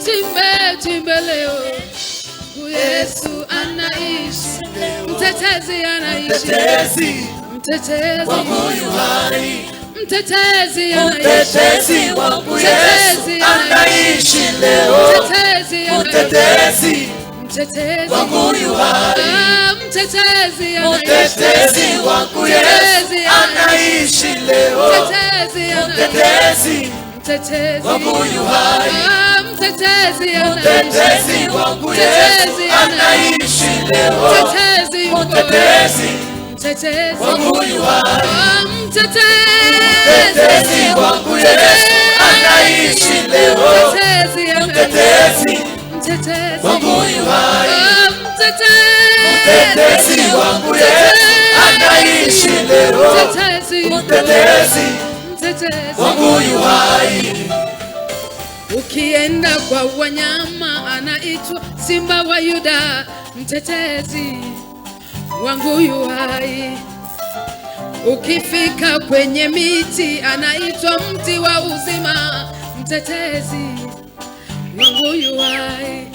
timbe leo. Yesu anaishi, mtetezi anaishi, mtetezi wangu yu hai, mtetezi wangu Yesu anaishi leo, mtetezi wangu yu hai, mtetezi wangu Yesu anaishi leo, mtetezi wangu yu hai, mtetezi wangu Yesu anaishi leo, mtetezi wangu yu hai, mtetezi wangu Yesu anaishi leo, mtetezi wangu yu hai, mtetezi wangu Yesu anaishi leo, mtetezi wangu yu hai. Ukienda kwa wanyama anaitwa Simba wa Yuda, mtetezi wangu yu hai. Ukifika kwenye miti anaitwa mti wa uzima, mtetezi wangu yu hai.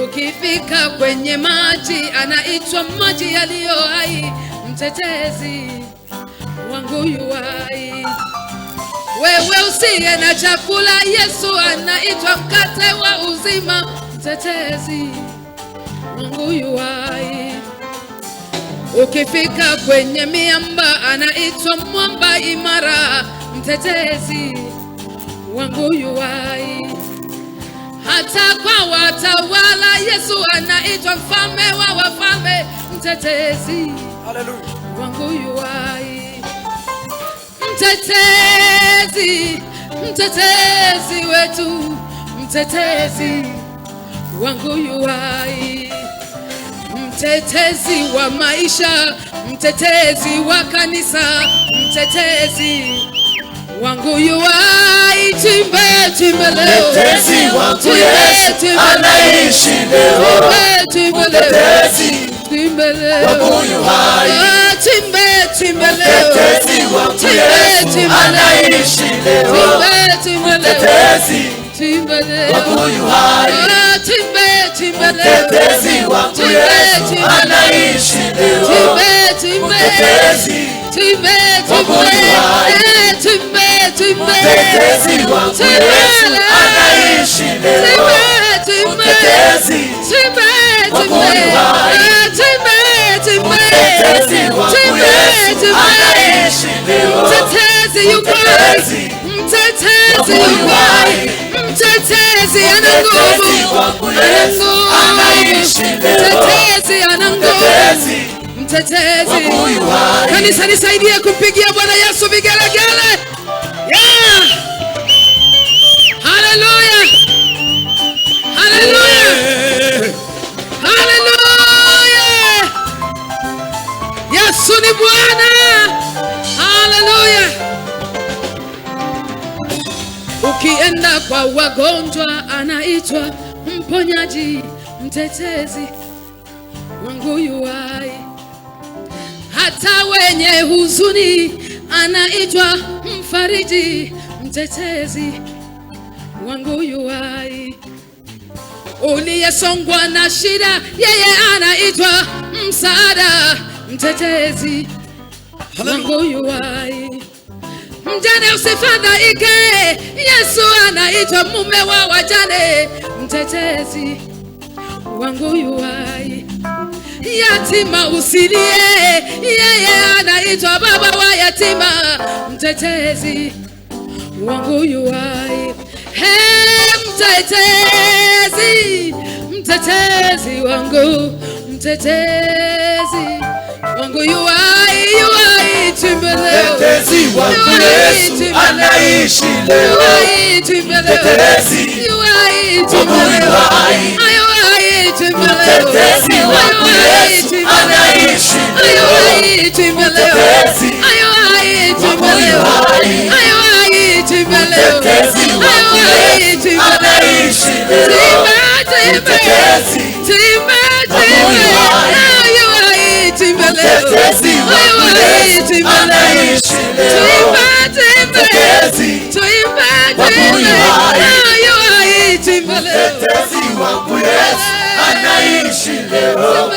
Ukifika kwenye maji anaitwa maji yaliyo hai, mtetezi wangu yu hai. Wewe usiye na chakula, Yesu anaitwa mkate wa uzima, mtetezi wangu yu hai. Ukifika kwenye miamba anaitwa mwamba imara, mtetezi wangu yu hai. Hata kwa watawala Yesu anaitwa mfalme wa wafalme, mtetezi wangu yu hai. Mtetezi wetu, mtetezi wangu yu hai. Mtetezi wa maisha, mtetezi wa kanisa, mtetezi wangu yu hai. Timbe leo, mtetezi wangu Yesu anaishi leo, mtetezi wangu yu hai, timbe leo, mtetezi wangu Yesu anaishi leo, mtetezi wangu yu hai, mtetezi wangu Yesu anaishi leo, mtetezi wangu yu hai, mtetezi wangu Yesu anaishi leo, mtetezi wangu yu hai, mtetezi wangu Yesu anaishi leo, mtetezi yuko hai, mtetezi yuko hai, mtetezi ana nguvu, mtetezi ana nguvu, mtetezi. Kanisa nisaidie kumpigia Bwana Yesu vigelegele. Yeah! Hallelujah! Hallelujah! Hallelujah! Yesu ni Bwana. Hallelujah! Ukienda kwa wagonjwa anaitwa mponyaji, mtetezi wangu yu hai. Hata wenye huzuni anaitwa mfariji, mtetezi wangu yu hai. Uliyesongwa na shida, yeye anaitwa msaada, mtetezi wangu yu hai. Mjane usifadhaike, Yesu anaitwa mume wa wajane, mtetezi wangu yu hai. Yatima usilie, yeye anaitwa baba wa yatima, mtetezi wangu yu hai. Mtetezi wangu, mtetezi wangu yu hai, timbe leo, mtetezi wangu Yesu anaishi leo, mtetezi wangu yu hai, mtetezi wangu Yesu anaishi leo, mtetezi wangu yu hai, mtetezi wangu Yesu anaishi leo, mtetezi wangu yu hai, mtetezi wangu Yesu anaishi leo, mtetezi wangu yu hai, Simba leo. Mtetezi wangu Yesu anaishi leo.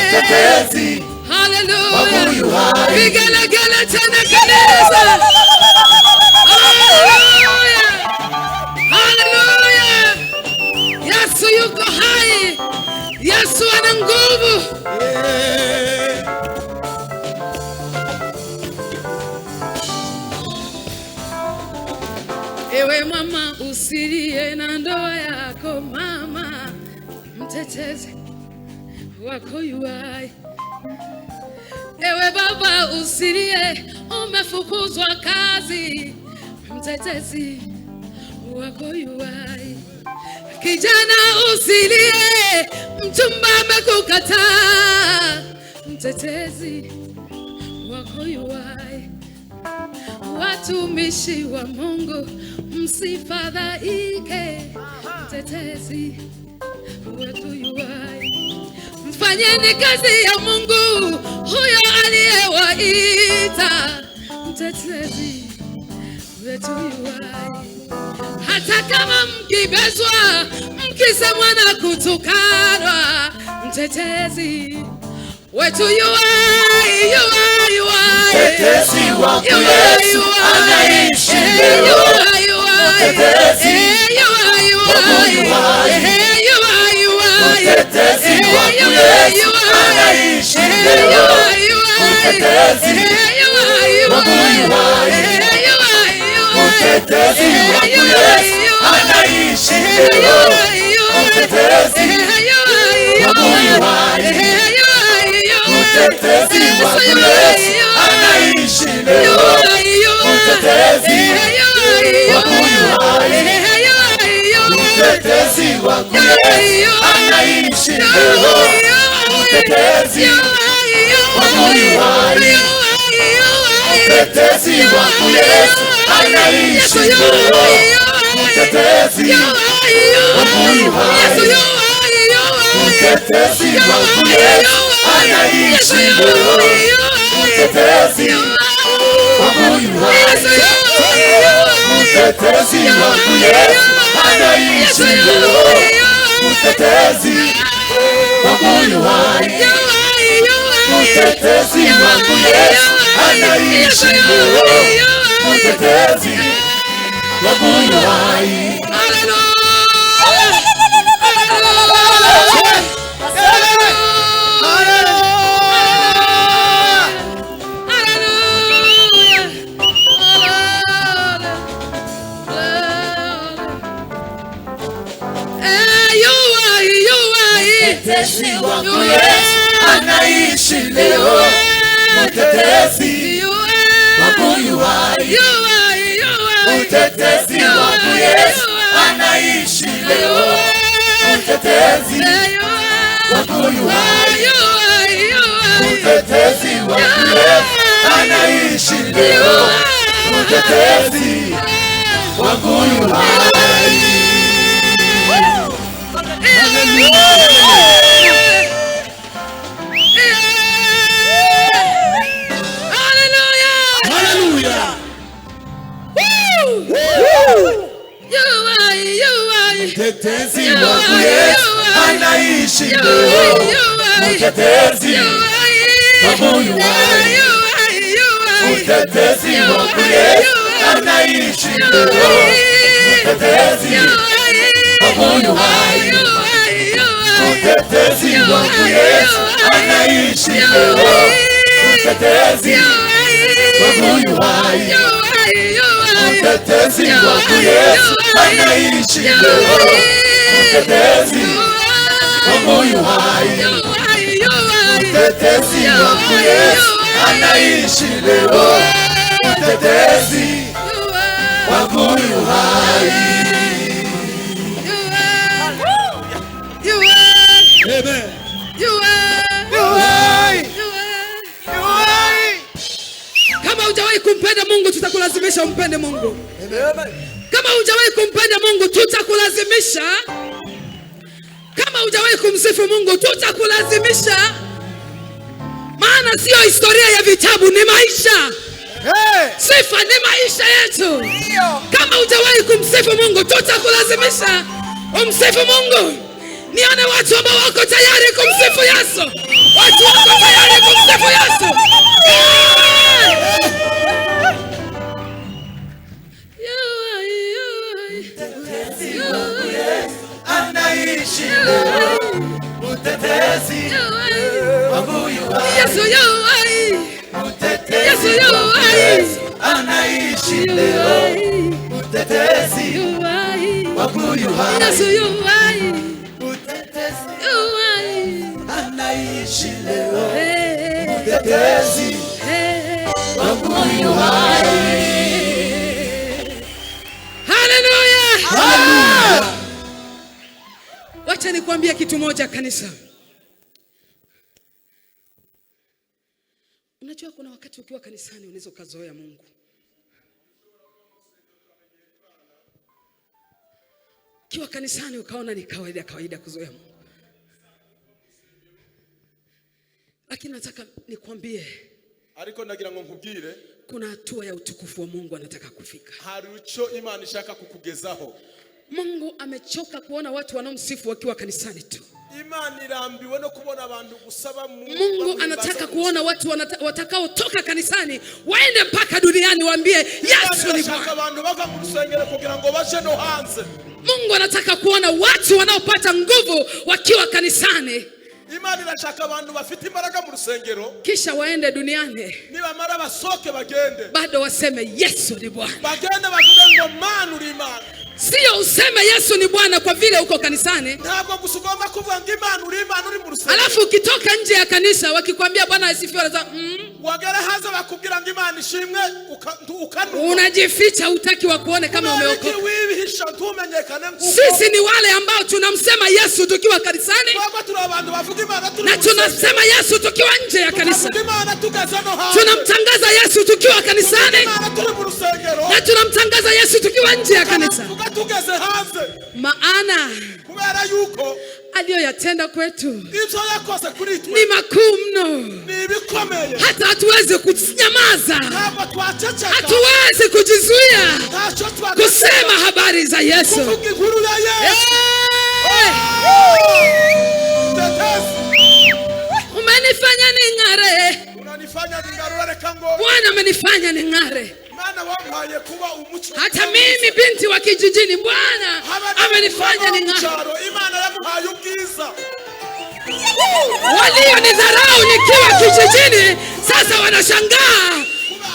Mtetezi wangu yu hai. Vigelegele tena kanisa. Haleluya. Haleluya. Yesu yuko hai. Yesu ana nguvu. Ewe mama usilie na ndoa yako mama, mtetezi wako yu hai. Ewe baba usilie umefukuzwa kazi, mtetezi wako yu hai. Kijana usilie mchumba amekukataa, mtetezi wako yu hai. Watumishi wa Mungu msifadhaike, mtetezi wetu yu hai. Mfanyeni kazi ya Mungu huyo aliyewaita, mtetezi wetu yu hai. Hata kama mkibezwa, mkisemwa na kutukanwa, mtetezi wetu yu hai, yu hai, yu hai. Mtetezi wangu Yesu anaishi leo. Mtetezi wangu yu hai. Mtetezi wangu Yesu anaishi leo. Mtetezi wangu yu hai. Mtetezi wangu Yesu anaishi leo. Mtetezi wangu yu hai. Mtetezi wangu Yesu anaishi leo. Mtetezi wangu yu hai. Mtetezi wangu Yesu anaishi leo. Mtetezi wangu yu hai. Mtetezi wangu Yesu anaishi leo. Mtetezi wangu yu hai. Mtetezi wangu Yesu anaishi leo. Mtetezi wangu yu hai. Mtetezi wangu Yesu anaishi leo. Mtetezi wangu yu hai. Mtetezi wangu Yesu anaishi leo. Mtetezi wangu yu hai. Mtetezi wangu Yesu anaishi leo. Mtetezi wangu yu hai. Mtetezi wangu Yesu anaishi leo. Mtetezi wangu yu hai. Mtetezi wangu Yesu anaishi leo. Mtetezi wangu yu hai. Mtetezi wangu Yesu anaishi leo. Mtetezi wangu yu hai. Mtetezi wangu Yesu anaishi leo. Mtetezi wangu yu hai. Mtetezi wangu Yesu anaishi leo. Mtetezi wangu yu hai. Mtetezi wangu Yesu anaishi leo. Mtetezi wangu yu hai. Mtetezi wangu Yesu anaishi leo. Mtetezi wangu yu hai. Amen. Kama hujawahi kumpenda Mungu tutakulazimisha umpende Mungu. Kama hujawahi kumpenda Mungu tutakulazimisha. Kama hujawahi kumsifu Mungu tutakulazimisha. Maana sio historia ya vitabu, ni maisha. Sifa ni maisha yetu. Kama hujawahi kumsifu Mungu tutakulazimisha. Umsifu Mungu. Nione watu ambao wako tayari kumsifu Yesu. Watu wako tayari kumsifu Yesu. Anaishi leo, mtetezi wangu yu hai. Yesu yu hai. Mtetezi anaishi leo, mtetezi wangu yu hai. Yesu yu hai. Mtetezi Yu hai. anaishi leo, mtetezi wangu yu hai. Hallelujah. Hallelujah. Wacha nikwambie kitu moja kanisa. Unajua kuna wakati ukiwa kanisani unaweza ukazoea Mungu. Ukiwa kanisani ukaona ni kawaida kuzoea Mungu. Lakini nataka nikwambie, ariko nagira ngo nkubwire, kuna hatua ya utukufu wa Mungu anataka kufika. hari uco Imana ishaka kukugezaho. Mungu amechoka kuona watu wanaomsifu wakiwa kanisani tu. Imana irambiwe no kubona abantu gusaba Mungu anataka kuona watu watakao toka kanisani waende mpaka duniani waambie Yesu ni Bwana. Abantu bava mu rusengero kugira ngo baje no hanze. Mungu anataka kuona watu wanaopata nguvu wakiwa kanisani. Imana irashaka abantu bafite imbaraga mu rusengero, Kisha waende duniani. nibamara basoke bagende. Bado waseme Yesu ni Bwana. Bagende bavuge ngo Mana uri Imana. Sio useme Yesu ni Bwana kwa vile uko kanisani. Ntabwo gusugomba kuvuga ngo Imana uri Imana uri mu rusengero. Alafu ukitoka nje ya kanisa wakikwambia Bwana asifiwe wanaza wagera haza bakubwira ngo Imana ishimwe ukanu. Unajificha utaki wa kuone kama umeokoka. Wibihisha tumenyekane nguko. Sisi ni wale ambao tunamsema Yesu tukiwa kanisani. Baba turi abantu bavuga Imana turi. Na tunasema Yesu tukiwa nje ya kanisa. Imana tugeze no hanze. Tunamtangaza Yesu tukiwa kanisani. Imana turi mu rusengero. Na tunamtangaza Yesu tukiwa nje ya kanisa. Tugeze hanze. Maana kubera yuko aliyoyatenda kwetu ibyo yakose kuri twe ni makuu mno. Ni ibikomeye. Hata hatuwezi kunyamaza. Ntabwo twaceceka. Hatuwezi kujizuia kusema habari za Yesu. Kuvuga inkuru ya Yesu. Umenifanya ning'are. Unanifanya ning'are reka ngo. Bwana amenifanya ning'are. Maana wampaye kuba umuco. Hata mimi binti wa kijijini Bwana amenifanya ning'are. Imana yamuhaye ubwiza. Walionidharau nikiwa kijijini sasa wanashangaa.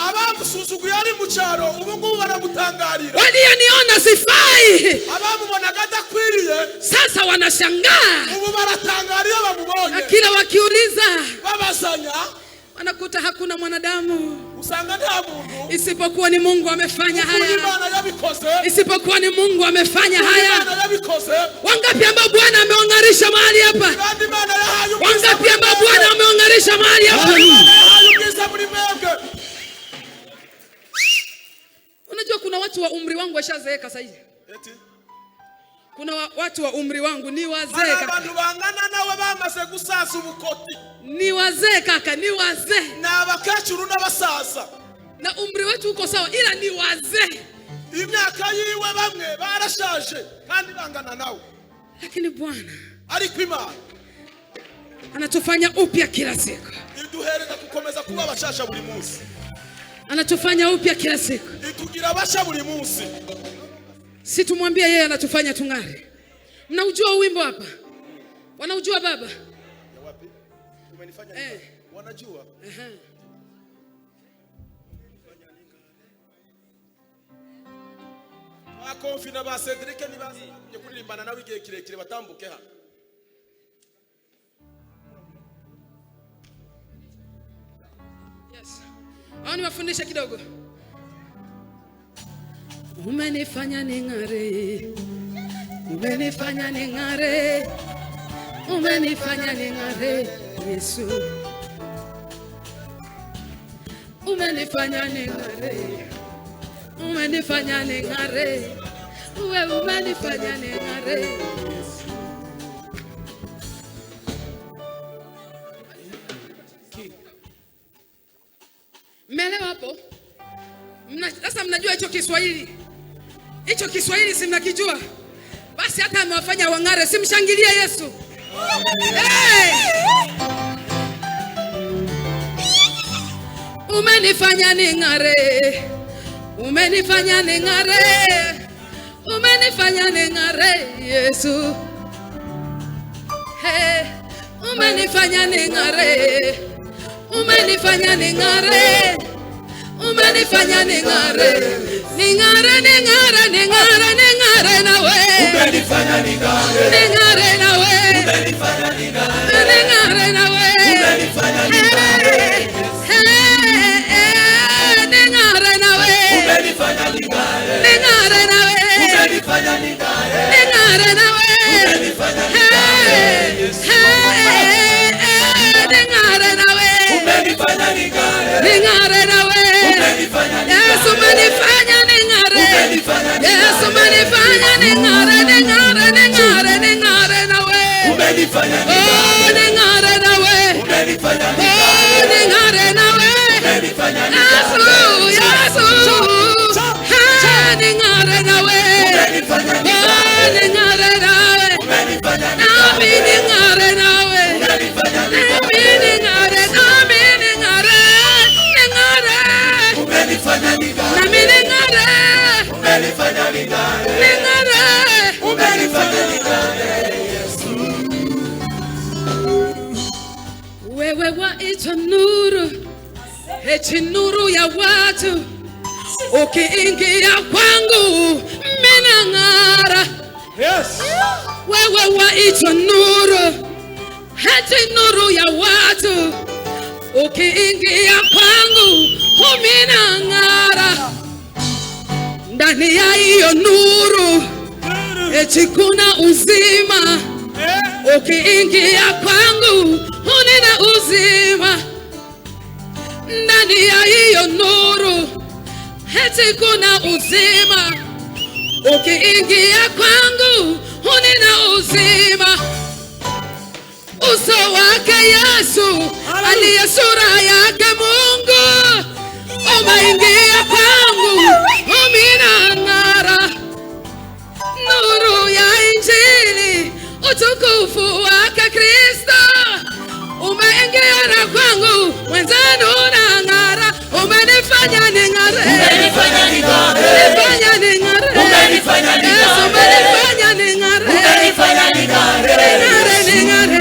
Abamusuzuguye ari mu cyaro ubu ngubu baramutangarira. Walioniona sifai abamubonaga adakwiriye sasa wanashangaa. Ubu baratangarira bamubonye. Kila wakiuliza babazanya wanakuta hakuna mwanadamu. Usanga nta muntu isipokuwa ni Mungu amefanya haya. Imana yabikoze. Isipokuwa ni Mungu amefanya haya. Imana yabikoze. Wangapi ambao Bwana ameongarisha mahali hapa? Wangapi ambao Bwana ameongarisha mahali hapa? Unajua kuna watu wa umri wangu washazeeka sasa hivi. Kuna watu wa umri wangu ni wazee kaka. Abantu bangana nawe bamaze gusasa ubukoti. Ni wazee kaka, ni wazee. Na abakecuru n'abasaza. Na umri wetu uko sawa ila ni wazee. Imyaka yiwe bamwe barashaje kandi bangana nawe. Lakini Bwana ariko Imana anatufanya upya kila siku. Iduhereza kukomeza kuba abashasha buri munsi. Anatufanya upya kila siku. Itugira abasha buri munsi. Si tumwambie yeye anatufanya tung'are. Mnaujua wimbo hapa? Wanaujua baba? Ya wapi? Umenifanya nini? Wanajua? Akonfi na ba Cedric ni baza kuririmbana nawe igihe kirekire batambuke hano. Yes. Hao niwafundishe kidogo. Umenifanya ning'are. Umenifanya ning'are. Umenifanya ning'are Yesu. Umenifanya ning'are. Umenifanya ning'are. Wewe umenifanya ning'are Yesu. Mmeelewa hapo? Sasa mnajua hicho Kiswahili. Hicho Kiswahili si mnakijua? basi hata amewafanya wang'are. Simshangilie Yesu. Hey! Umenifanya ning'are, umenifanya ning'are, umenifanya ning'are Yesu. Hey, umenifanya ning'are, umenifanya ning'are, umenifanya ning'are, ning'are, ning'are, ning'are, ning'are nawe. Umenifanya ning'are, ning'are nawe. umenifanya ning'are, ning'are nawe. umenifanya ning'are, ning'are nawe. umenifanya ning'are, ning'are nawe. umenifanya ning'are, ning'are nawe. umenifanya ning'are, ning'are nawe. umenifanya ning'are, ning'are nawe. umenifanya Yesu umenifanya ning'are. Yesu umenifanya ning'are, ning'are, ning'are, ning'are nawe. umenifanya Oh, ning'are nawe. umenifanya Oh, ning'are nawe. umenifanya Yesu, Yesu. Ning'are nawe. umenifanya Oh, ning'are nawe. umenifanya Nami ning'are nawe. umenifanya Nami ning'are, nami ning'are, ning'are. umenifanya ning'are, Nami ning'are, umenifanya ning'are, ning'are. umenifanya ning'are. Wewe waitwa nuru, eti nuru ya watu. Ukiingia kwangu mina ng'ara. Yes. Wewe waitwa nuru, eti nuru ya watu. Ukiingia kwangu mina ng'ara. Ndani ya hiyo nuru eti kuna uzima. Ukiingia kwangu unina uzima. Ndani ya hiyo nuru eti kuna uzima. Ukiingia kwangu unina uzima. Uso wake Yesu aliye sura yake Mungu. Umeingia kwangu umina ng'ara. Nuru ya Injili, utukufu wake Kristo. Umeingia na kwangu mwenzenu na ng'ara. Umenifanya ning'are, Umenifanya ning'are, umenifanya ning'are, umenifanya ning'are, Yesu umenifanya ning'are, umenifanya ning'are, ning'are, ning'are,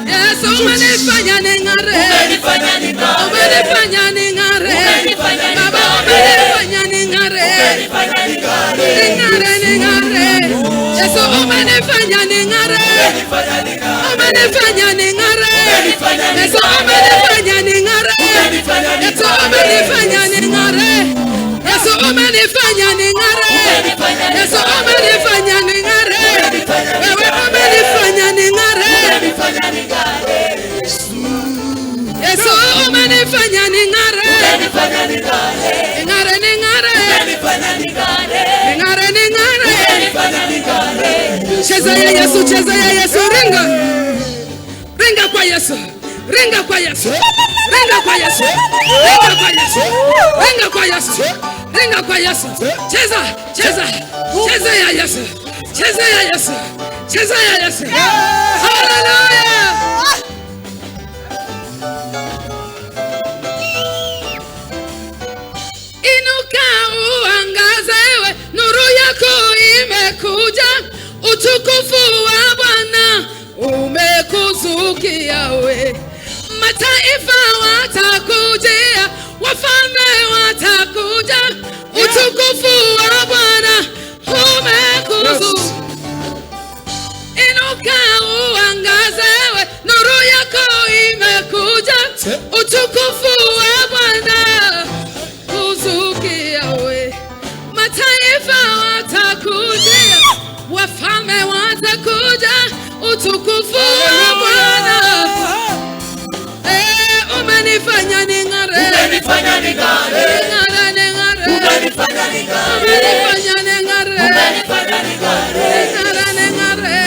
Yesu umenifanya ning'are, umenifanya ning'are, umenifanya ning'are, umenifanya Baba ning'are, umenifanya ning'are, umenifanya ning'are, ning'are, ning'are, Yesu umenifanya ning'are, umenifanya ning'are, umenifanya ning'are, umenifanya Yesu ning'are, umenifanya ning'are, umenifanya Yesu ning'are, umenifanya ning'are, Yesu umenifanya ning'are, Yesu umenifanya ning'are, wewe umenifanya ning'are, umenifanya ning'are, Yesu umenifanya ning'are, umenifanya ning'are, ning'are, ning'are, umenifanya ning'are, ning'are, ning'are. umenifanya ning'are, Cheza ya Yesu, cheza ya Yesu, ringa, ringa kwa Yesu, ringa kwa Yesu, ringa kwa Yesu, ringa kwa Yesu, ringa kwa Yesu, ringa kwa Yesu. Cheza, cheza, cheza ya Yesu, cheza ya Yesu, cheza ya Yesu. Hallelujah. Inuka uangazewe, nuru yako imekuja, utukufu wa Bwana umekuzukia we. Mataifa watakujia, wafalme watakuja, utukufu wa Bwana umekuzukia. Inuka uangazewe, nuru yako imekuja, utukufu wa Bwana kuzukia we. Mataifa watakujia, wafalme watakuja, utukufu wa Bwana. Umenifanya ning'are, umenifanya ning'are, ning'are, ning'are, umenifanya ning'are, umenifanya ning'are, umenifanya ning'are, ning'are, ning'are.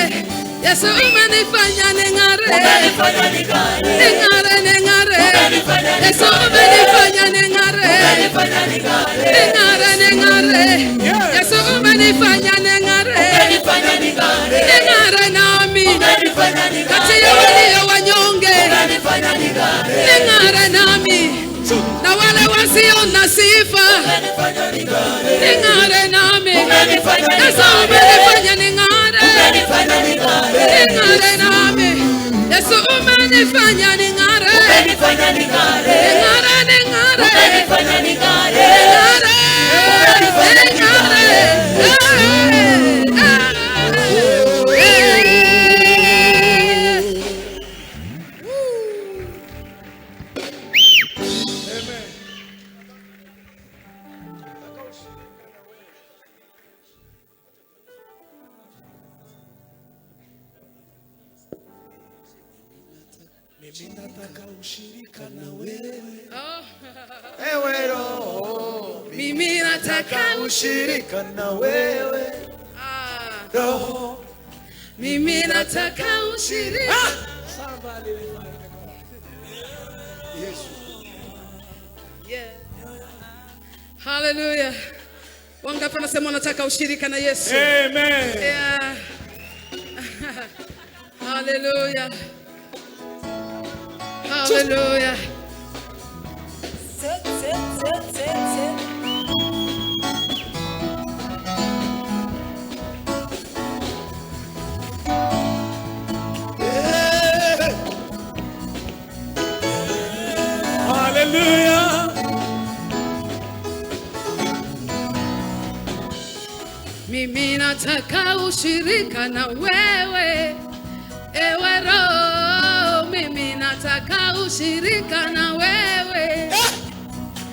Yesu umenifanya ning'are, umenifanya ning'are, ning'are, ning'are. umenifanya Yesu umenifanya ning'are, umenifanya ning'are, ning'are, ning'are. Yesu umenifanya ning'are, umenifanya ning'are nami kati ya walio wanyonge, ning'are nami na wale wasio na sifa, ning'are nami. Yesu umenifanya ning'are, ning'are nami. Yesu umenifanya ning'are, ning'are, ning'are, ning'are. Ninataka ushirika na wewe. Ewe Roho, mimi nataka ushirika na wewe. Roho, mimi nataka ushirika. Yesu. Yeah. Hallelujah. Wangapi wanasema wanataka ushirika na Yesu? Amen. Yeah. Hallelujah. Hallelujah. Hallelujah. Mimi nataka ushirika na wewe, ewe Roho, mimi nataka ushirika na wewe.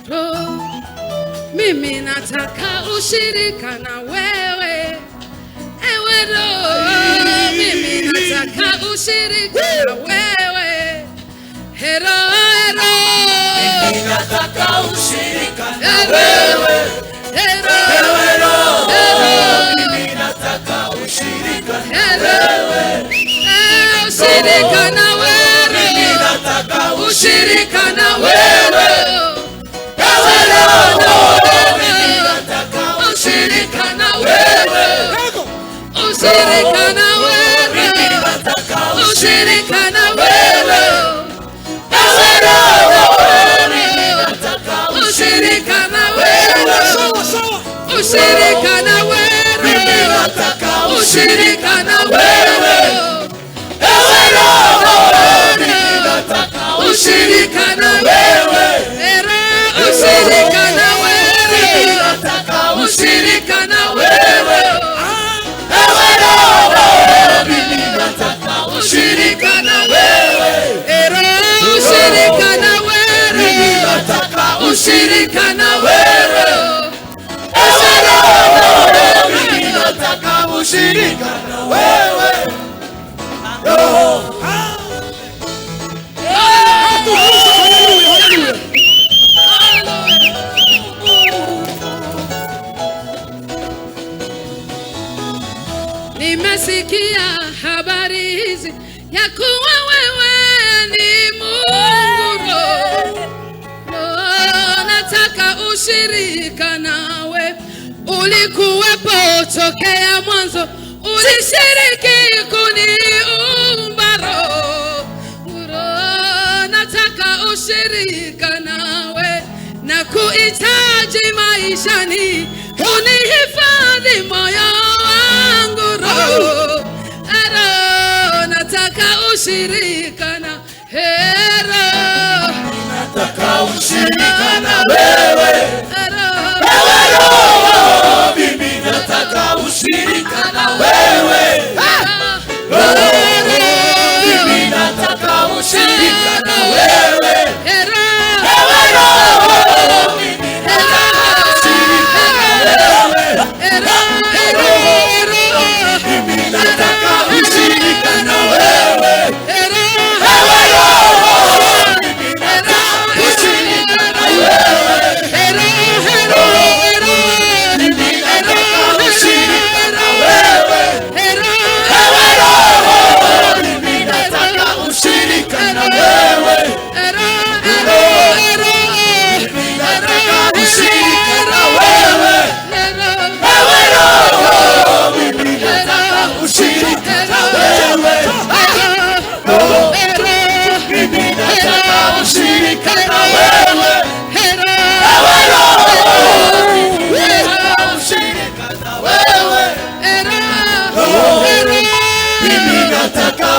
Roho, mimi nataka ushirika na wewe, ewe Roho, mimi nataka ushirika na wewe. Hero, hero, Mimi nataka ushirika na wewe. hero, Mimi nataka ushirika na wewe. ushirika na wewe, Mimi nataka ushirika na wewe, ushirika na wewe, ushirika na wewe, ushirika na wewe, ushirika na wewe, ushirika na wewe, ushirika na wewe, ushirika na wewe, ushirika na wewe, ushirika na wewe, ushirika na wewe, ushirika na wewe, ushirika na wewe, ushirika na wewe. Roho. Nimesikia habari hizi ya kuwa wewe ni Mungu. Roho, nataka ushirika nawe. Ulikuwepo tokea mwanzo, ulishiriki kuniumba. Roho, nataka ushirika nawe na kuhitaji maishani, unihifadhi moyo wangu. Roho, nataka ushirika na Roho, Nataka ushirika na wewe. Roho, Mimi nataka ushirika na wewe. Mimi nataka ushirika na wewe. Mimi nataka ushirika na wewe. Ushirika na wewe.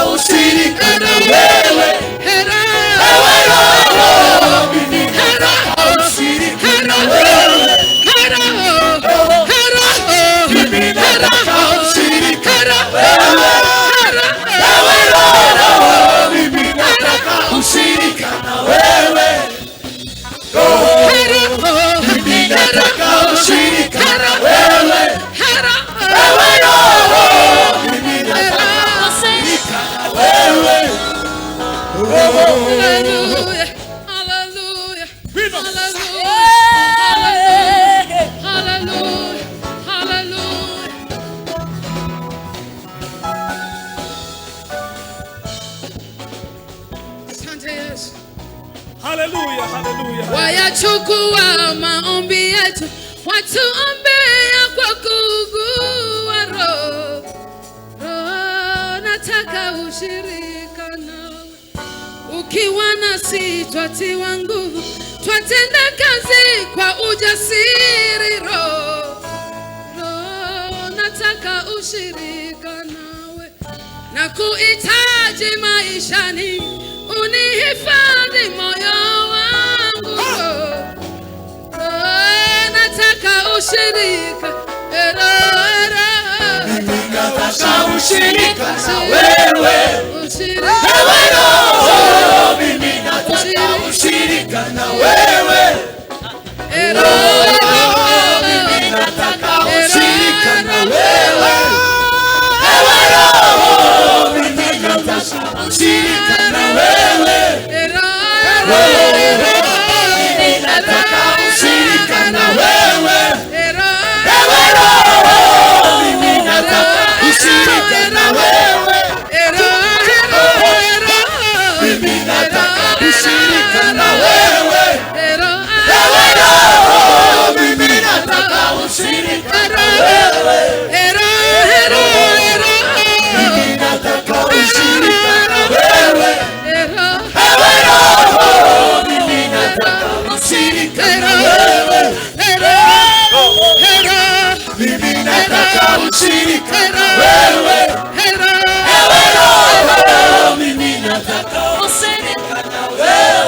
ushirika na wewe. Ewe Roho, mimi nataka ushirika na wewe. Mimi nataka ushirika na wewe. Ewe Roho, mimi nataka ushirika na wewe. Mimi nataka ushirika na wewe. Ewe Roho, mimi nataka ushirika na wewe. Hallelujah, hallelujah, hallelujah, hallelujah, hallelujah. Asante Yesu. Hallelujah, hallelujah. Wayachukua maombi yetu, watuombea kwa kuugua roho. Roho, nataka ushirika nawe. Ukiwa nasi twatiwa nguvu, twatenda kazi kwa ujasiri. Roho, nataka ushirika nawe. Na kuhitaji maishani, unihifadhi moyo wangu. Nataka ushirika. Mimi nataka ushirika na wewe. Ewe Roho, mimi nataka ushirika na wewe. Mimi nataka ushirika na wewe. Ewe Roho, mimi nataka ushirika na wewe. Mimi nataka ushirika na wewe. Ewe Roho, mimi nataka ushirika na wewe. Mimi nataka ushirika na wewe. Ewe Roho, mimi nataka ushirika na wewe. Mimi nataka ushirika na wewe. Ewe Roho, mimi nataka ushirika na wewe. Mimi nataka ushirika na wewe. Ewe Roho, mimi nataka ushirika na wewe.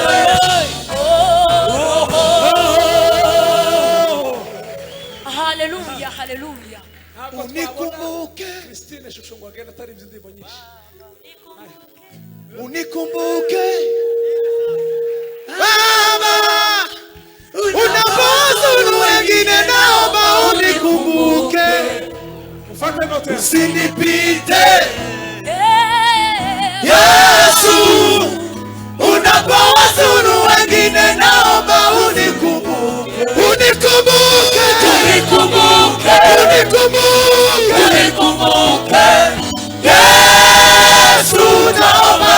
Hallelujah, hallelujah. Unikumbuke, Christine shusho ngwagenda tari mzindimo nyinshi. unikumbuke Baba, unapozuru wengine naomba unikumbuke. Mfalme wote. Usinipite Yesu, unapowazuru wengine naomba unikumbuke. Unikumbuke, unikumbuke, unikumbuke, unikumbuke. Yesu naomba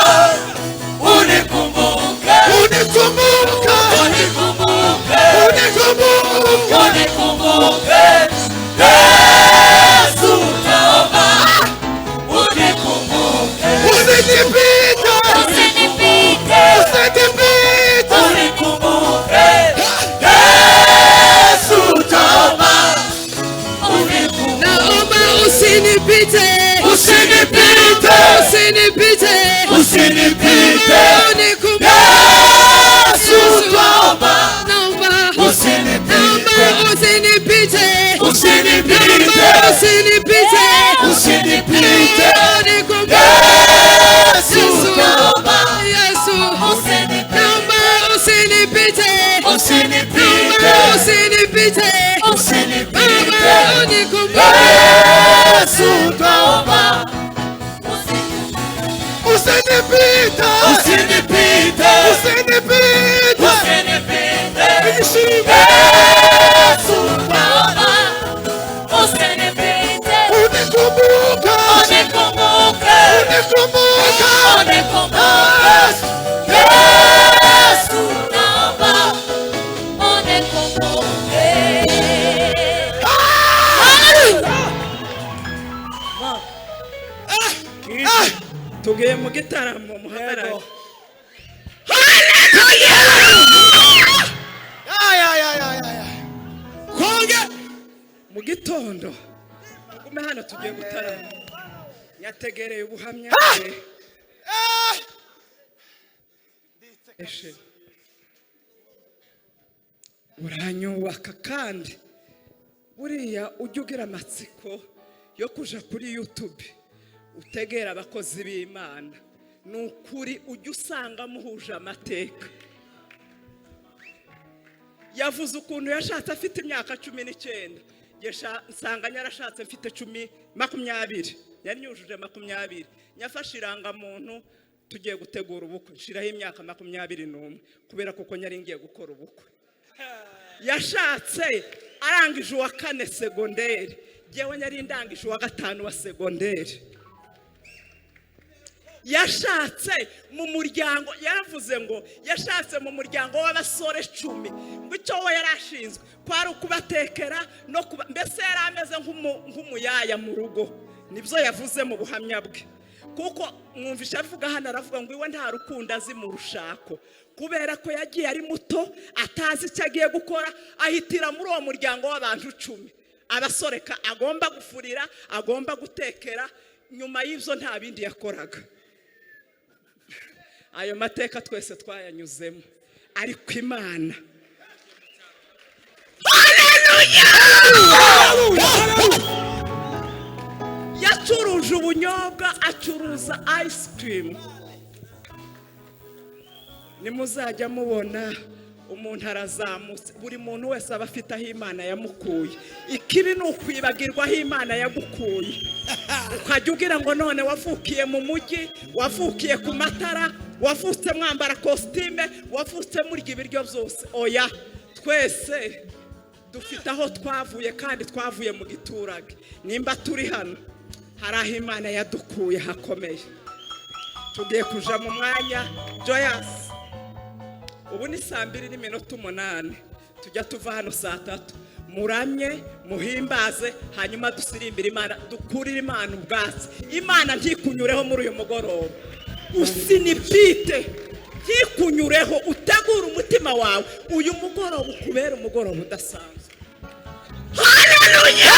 unikumbuke. Unikumbuke, unikumbuke, unikumbuke, unikumbuke. Yesu naomba unikumbuke. Usinipite, usinipite, usinipite, unikumbuke. Yesu naomba unikumbuke. Naomba usinipite. Usinipite, Usinipite. usinipite. Unikumbuke. Yesu naomba Naomba usinipite. usinipite. Usinipite, Usinipite. usinipite. Unikumbuke. Yesu naomba Yesu. usinipite. Naomba usinipite. Usinipite, Usinipite. usinipite. Baba, unikumbuke. Yesu naomba usinipite. Usinipite, usinipite, usinipite. Yesu naomba usinipite. Unikumbuke, unikumbuke, unikumbuke, unikumbuke. Yesu naomba unikumbuke. Tugiye mu gitaramo muhagarare. Mu gitondo gume hano tugiye gutarama. Yategereye ubuhamya bwe uranyubaka kandi buriya ujya ugira amatsiko yo kuja kuri YouTube utegera abakozi b'Imana nukuri ujya usanga muhuje amateka. Yavuze ukuntu yashatse afite imyaka 19 nsanga yarashatse mfite 20 yari nyujuje 20 nyafashe irangamuntu tugiye gutegura ubukwe nshiraho imyaka 21 kubera kuko nyari ngiye gukora ubukwe. Yashatse arangije uwa 4 segonderi jewe nyari ndangije uwa 5 wa segonderi. Yashatse mu muryango yaravuze ngo yashatse mu muryango w'abasore 10 ngo icyo we yarashinzwe kwari ukubatekera no mbese yarameze nk'umuyaya mu rugo. Nibyo yavuze mu buhamya bwe kuko mwumvisha avuga hano aravuga ngo iwe nta rukundo azi mu rushako kubera ko yagiye ari muto atazi icyo agiye gukora ahitira muri uwo muryango w'abantu 10 abasore agomba gufurira agomba gutekera. Nyuma y'ivyo nta bindi yakoraga. Ayo mateka twese twayanyuzemo ariko Imana yacuruje ubunyobwa acuruza ice cream. Nimuzajya mubona umuntu arazamutse buri muntu wese aba afite aho Imana yamukuye. Ikibi ni ukwibagirwa aho Imana yagukuye ukajya ugira ngo none wavukiye mu mujyi wavukiye ku matara wavutse mwambara costume wavutse murya ibiryo byose. Oya, twese dufite aho twavuye kandi twavuye mu giturage. Nimba turi hano hari aho Imana yadukuye hakomeye. Tugiye kuja mu mwanya Joyous. Ubu ni 2:08 tujya tuva hano 3:00 muramye muhimbaze hanyuma dusirimbira Imana dukurira Imana ubwatsi. Imana ntikunyureho muri uyu mugoroba usinipite ntikunyureho utegura umutima wawe uyu mugoroba ukubera umugoroba udasanzwe. Haleluya!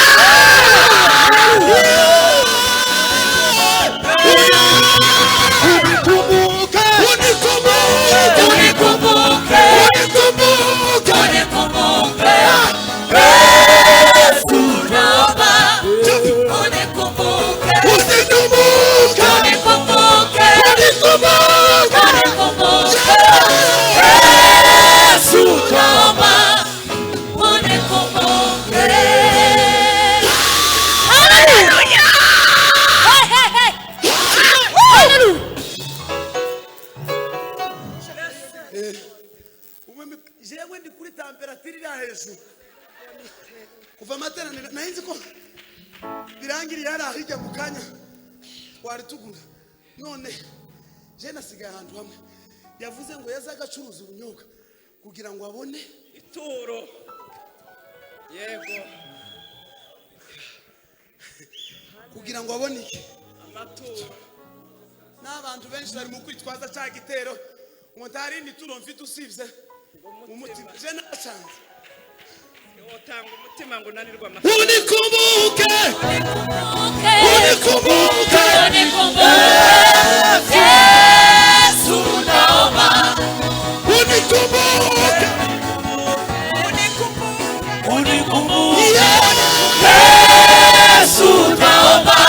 jewe ndi kuri temperature iri hejuru kuva materaniro nahinze ko birangiriye hari ahijya mu kanya twari tugura none je nasigaye ahantu hamwe yavuze ngo yazaga acuruza ubunyobwa kugira ngo abone ituro. Yego, kugira ngo abone iki amaturo. N'abantu benshi bari mu kwitwaza cya gitero ngo ntarindi turo mfite usibye umutima. Je nasanze Yotanga umutima ngo nanirwa unikumbuke Yesu naomba unikumbuke Yesu naomba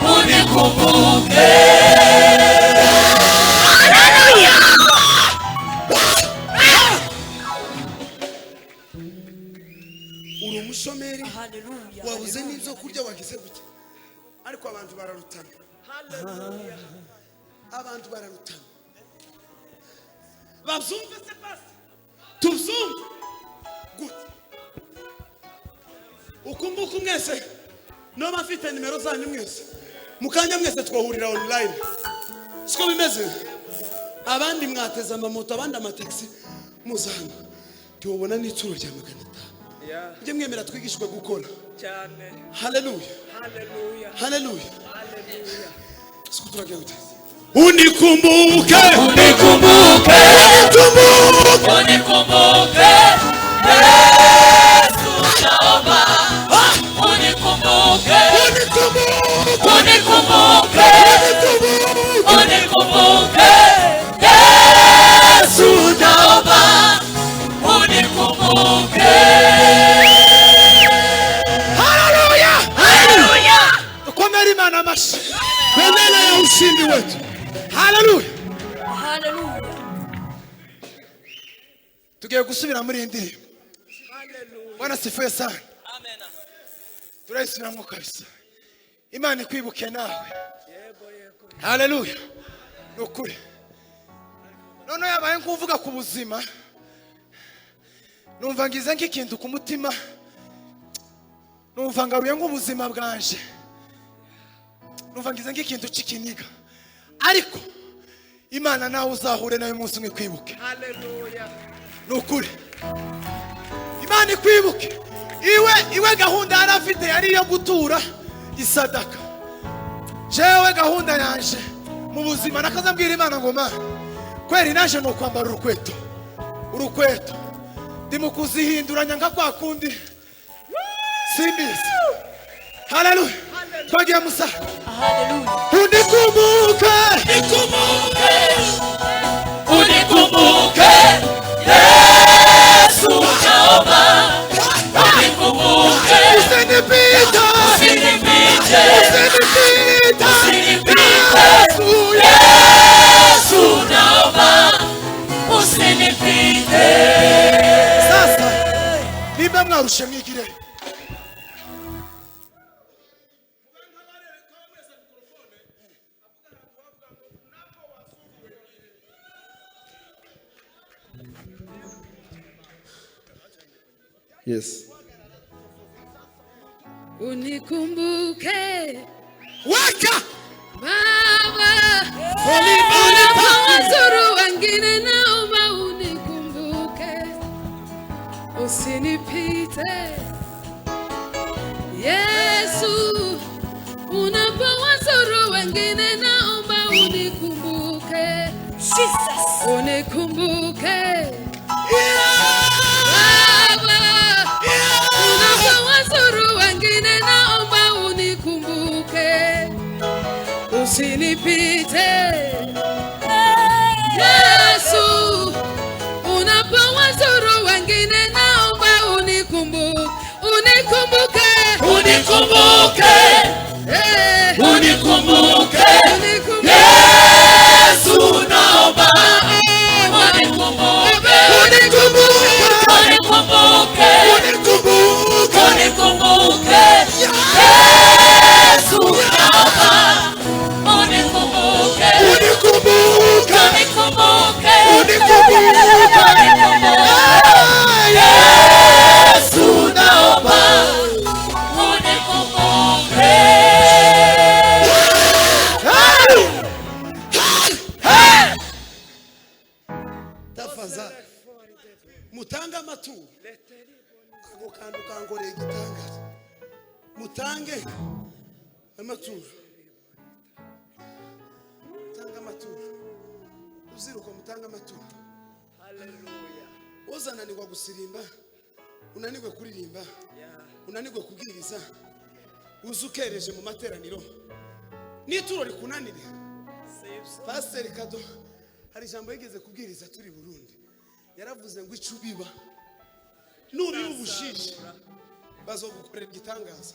unikumbuke. uri umushomeri wabuze n'ibyo kurya wagize gute ariko abantu bararutana. Haleluya! Abantu bararutana babyumve se pasi tubyumve gute ukumbuka mwese no bafite nimero zanyu mwese mukanya mwese twahurira online siko bimeze. Abandi mwateza amamoto abandi amataxi muzana tubona n'ituro rya 500. Ujye mwemera twigishwe gukora cyane. Haleluya! Haleluya! Haleluya! Haleluya! Siku turagiye gute unikumbuke Yesu naomba unikumbuke unikumbuke mashi. Bendera ya ushindi wetu. Haleluya. Hallelujah. Tugiye gusubira muri iyi ndirimbo. Bwana sifuye sana. Amen. Turayisubiramo kabisa. Imana ikwibuke nawe. Haleluya. Nukuri. None yabaye nkuvuga ku buzima. Numva ngize nk'ikintu ku mutima. Numva ngaruye nk'ubuzima bwanje. Numva ngize nk'ikintu cy'ikiniga. Ariko Imana nawe uzahure nawe umunsi umwe kwibuke. Haleluya. Nukuri. Imana ikwibuke. Iwe gahunda yari afite yari iyo gutura isadaka. Jewe gahunda yanje mu buzima nakazambwira Imana ngo Mana kweri naje no kwambara urukweto ndi mu kuzihinduranya nka kwa kundi simbizi. Haleluya. Twagiye musa. Hallelujah. Unikumbuke Yesu naomba unikumbuke. usinipite Yesu naomba usinipite. sasa nimba mwarushe mwigire. Yes. Unikumbuke Waka. Baba, unapowazuru wengine naomba unikumbuke, usinipite. Yesu, unapowazuru wengine naomba unikumbuke, Jesus. unikumbuke. Baba, unapowazuru wengine naomba unikumbuke, usinipite. Yesu, unapowazuru wengine naomba unikumbuke. Unikumbuke. Unikumbuke. Yesu naomba unikumbuke. Unikumbuke. Yesu naomba unikumbuke. Unikumbuke. Yesu naomba unikumbuke. Tafadhali mutange amaturo. Ako kantu kangoreye igitangaza. Mutange amaturo. Mutange amaturo. Uziruko mutange amaturo. Haleluya. Uzananirwa gusirimba, unanirwe kuririmba, unanirwe kubwiriza, uzukereje mu materaniro. Nituro rikunanire. Pastor Kado hari ijambo yigeze kubwiriza turi Burundi. Yaravuze ngo icubiba nuri ubushishi bazogukorera igitangaza.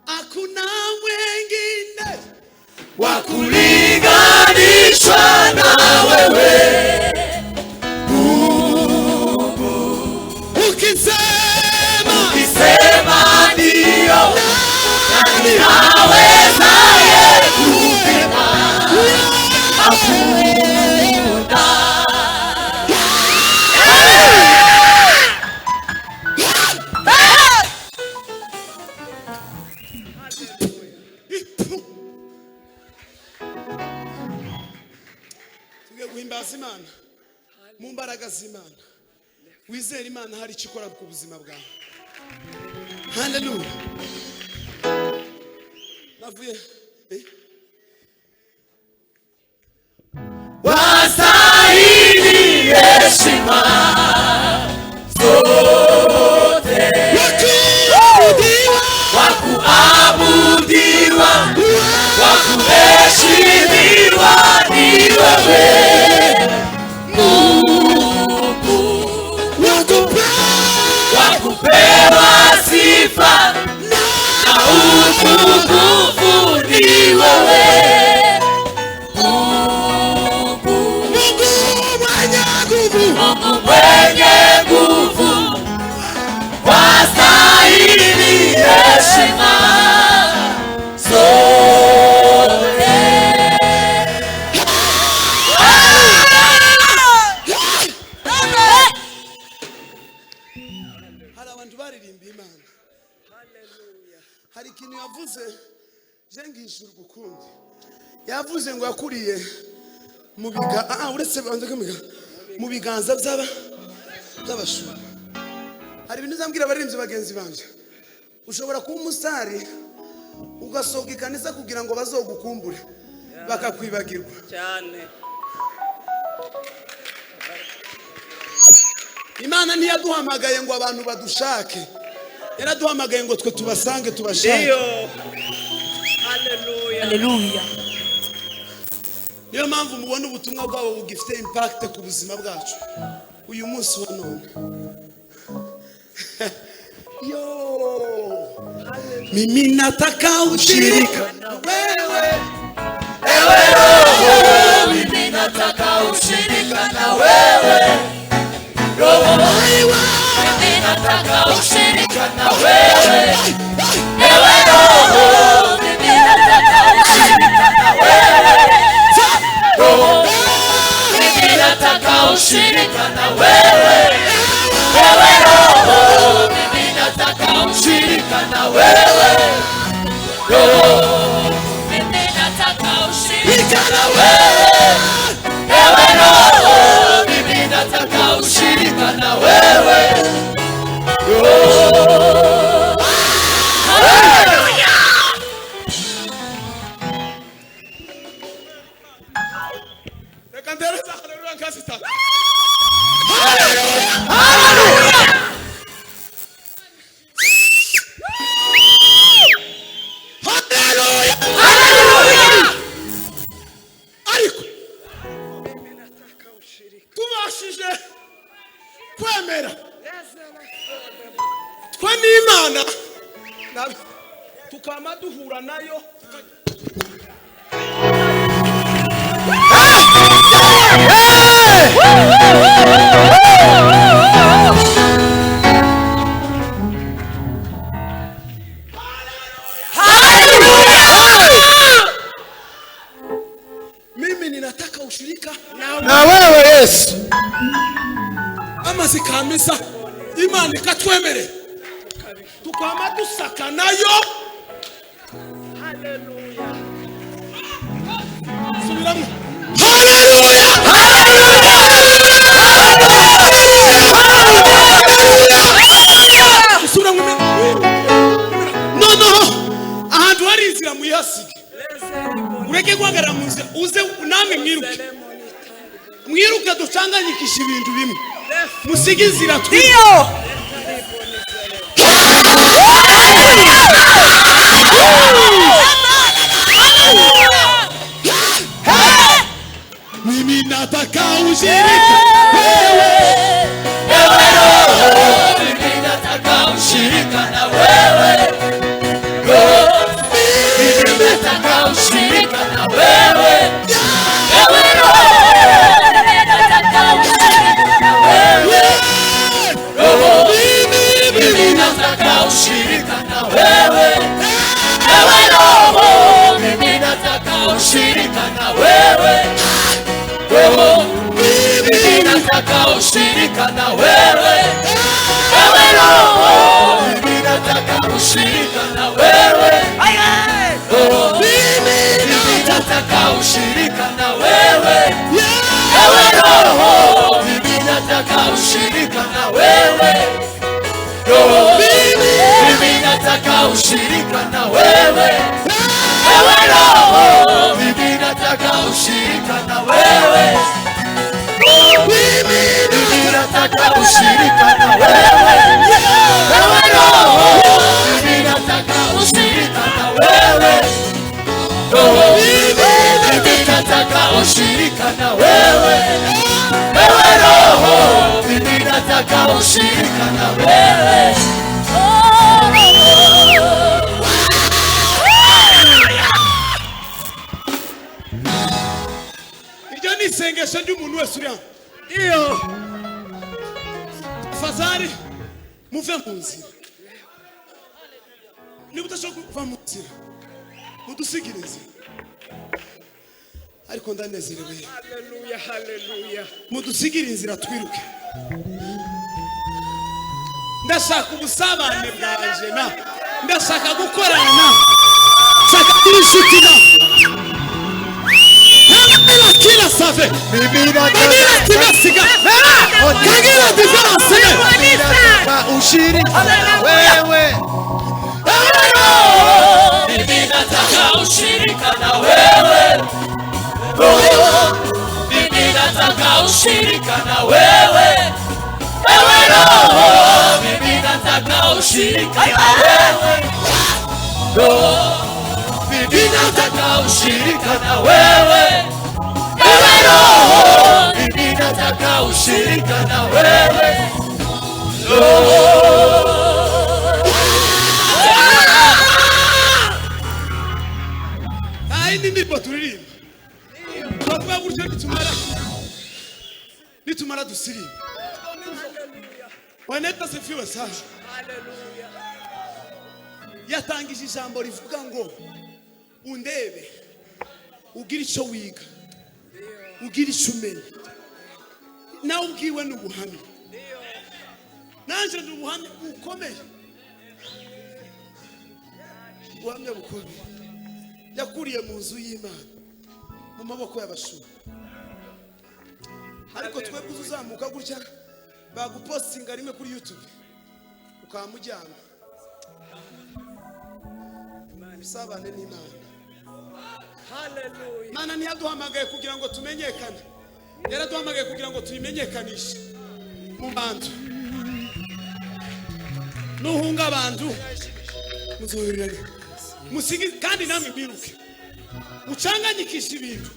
Hakuna mwengine wa kulinganishwa na wewe. Ukisema ndio, nani awezaye kupinga? Hakuna. tugiye guhimbaza Imana mu mbaraga z'Imana. Wizera Imana hari icyo ikora ku buzima bwawe. Haleluya. Navuye Wastahili heshima zote, wakuabudiwa, wakuheshimiwa ni wewe Mungu. wakupewa sifa na utukufu ni wewe. Mungu mwenye nguvu, wastahili heshima zote. Hari abantu baririmba Imana. Hari ikintu yavuze jengishura gukundi. Yavuze ngo yakuriye mu uretse banze kamiga mu biganza by'abashura. Hari ibintu zambwira abarinzi bagenzi banje. Ushobora kuba umusari ugasohoka ikanisa kugira ngo bazogukumbure bakakwibagirwa cyane. Imana ntiyaduhamagaye ngo abantu badushake, yaraduhamagaye ngo twe tubasange tubashake. Haleluya. Haleluya. Niyo mpamvu mubona ubutumwa bwabo bugifite impact ku buzima bwacu uyu munsi wa none. Mimi nataka ushirika na wewe, Ewe Roho, mimi nataka ushirika na wewe. Roho, mimi nataka ushirika na wewe. Ewe Roho, mimi nataka ushirika na wewe. Roho, mimi nataka ushirika na wewe. Ewe Roho, mimi nataka ushirika na wewe. Roho, mimi nataka ushirika na wewe. Ewe Roho, mimi nataka ushirika na wewe. Haleluya. reka ndereza haleluya kasita. Ariko tubashije kwemera twe n'Imana tukama duhura nayo mimi ninataka ushirika Na wewe Yesu. amazi kamisa Imana ikatwemere tukama dusaka nayo. Haleluya. Subiramo. Haleluya. Subiramo. No. Ahantu hari inzira muyasige. Ureke guhagarara mu nzira uze namwe mwiruke ducanganyikisha ibintu bimwe. Musige inzira twiyo. Mimi nataka ushirika wewe. Ewe Roho, mimi nataka ushirika na wewe. Roho, mimi nataka ushirika na wewe. Ewe Roho, mimi nataka ushirika na wewe. Roho, mimi nataka ushirika na wewe. Ewe Roho, mimi nataka ushirika na wewe. Roho, mimi nataka ushirika na wewe. Ewe Roho, mimi nataka ushirika na wewe. Roho, mimi nataka ushirika na wewe. Ewe Roho, mimi nataka ushirika na wewe. Roho, mimi nataka ushirika na wewe. Ewe Roho, mimi nataka ushirika na wewe. Mimi nataka ushirika na wewe. Ewe Roho, mimi nataka ushirika na wewe. Roho, mimi nataka ushirika na wewe. Ewe Roho, mimi nataka nataka ushirika na wewe. Iryo ni isengesho ry'umuntu wese uri hano. Ndio. Fazari muve mu nzira. Niba udashobora kuva mu nzira mudusigire inzira. Ariko ndanezerewe. Haleluya, haleluya. Mudusigire inzira twiruke. Ndashaka ubusabane bwaje na ndashaka gukorana na shaka kuri inshuti na Ntabwo kila save Bibira tigasiga Kagira difference ushirika wewe Mimi nataka ushirika na wewe. Mimi nataka ushirika na wewe. Ewe Roho, mimi nataka ushirika na wewe. Mimi nataka ushirika na wewe. Ewe Roho, mimi nataka ushirika na wewe. Aindi ndipo turirimba. Twavuga gutyo nitumara dusirimba. Waneta sifiwe sana. Haleluya. Yatangije ijambo rivuga ngo undebe ugira icyo wiga ugira icyo umenya nawe ubwiwe n'ubuhamya nanje n'ubuhamya bukomeye ubuhamya bukomeye yakuriye mu nzu y'Imana mu maboko y'abashumba ariko twebwe uzamuka gutya bagupostinga rimwe kuri YouTube ukamujyana bisabane n'Imana. Haleluya. Mana ntiyaduhamagaye kugira ngo tumenyekane. Yaraduhamagaye kugira ngo tuyimenyekanishe mu bantu. Nuhunga abantu muzohirane. Musigi kandi namwe biruke. Uchanganyikisha ibintu.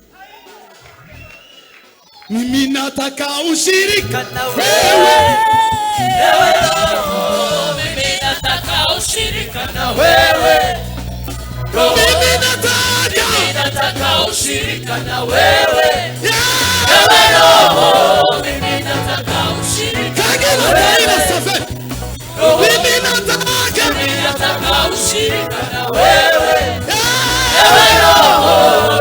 Mimi nataka ushirika na wewe. Ewe Roho, mimi nataka ushirika na wewe. Mimi nataka ushirika na wewe. Ewe Roho, mimi nataka ushirika na wewe. Mimi nataka ushirika na wewe. Ewe Roho,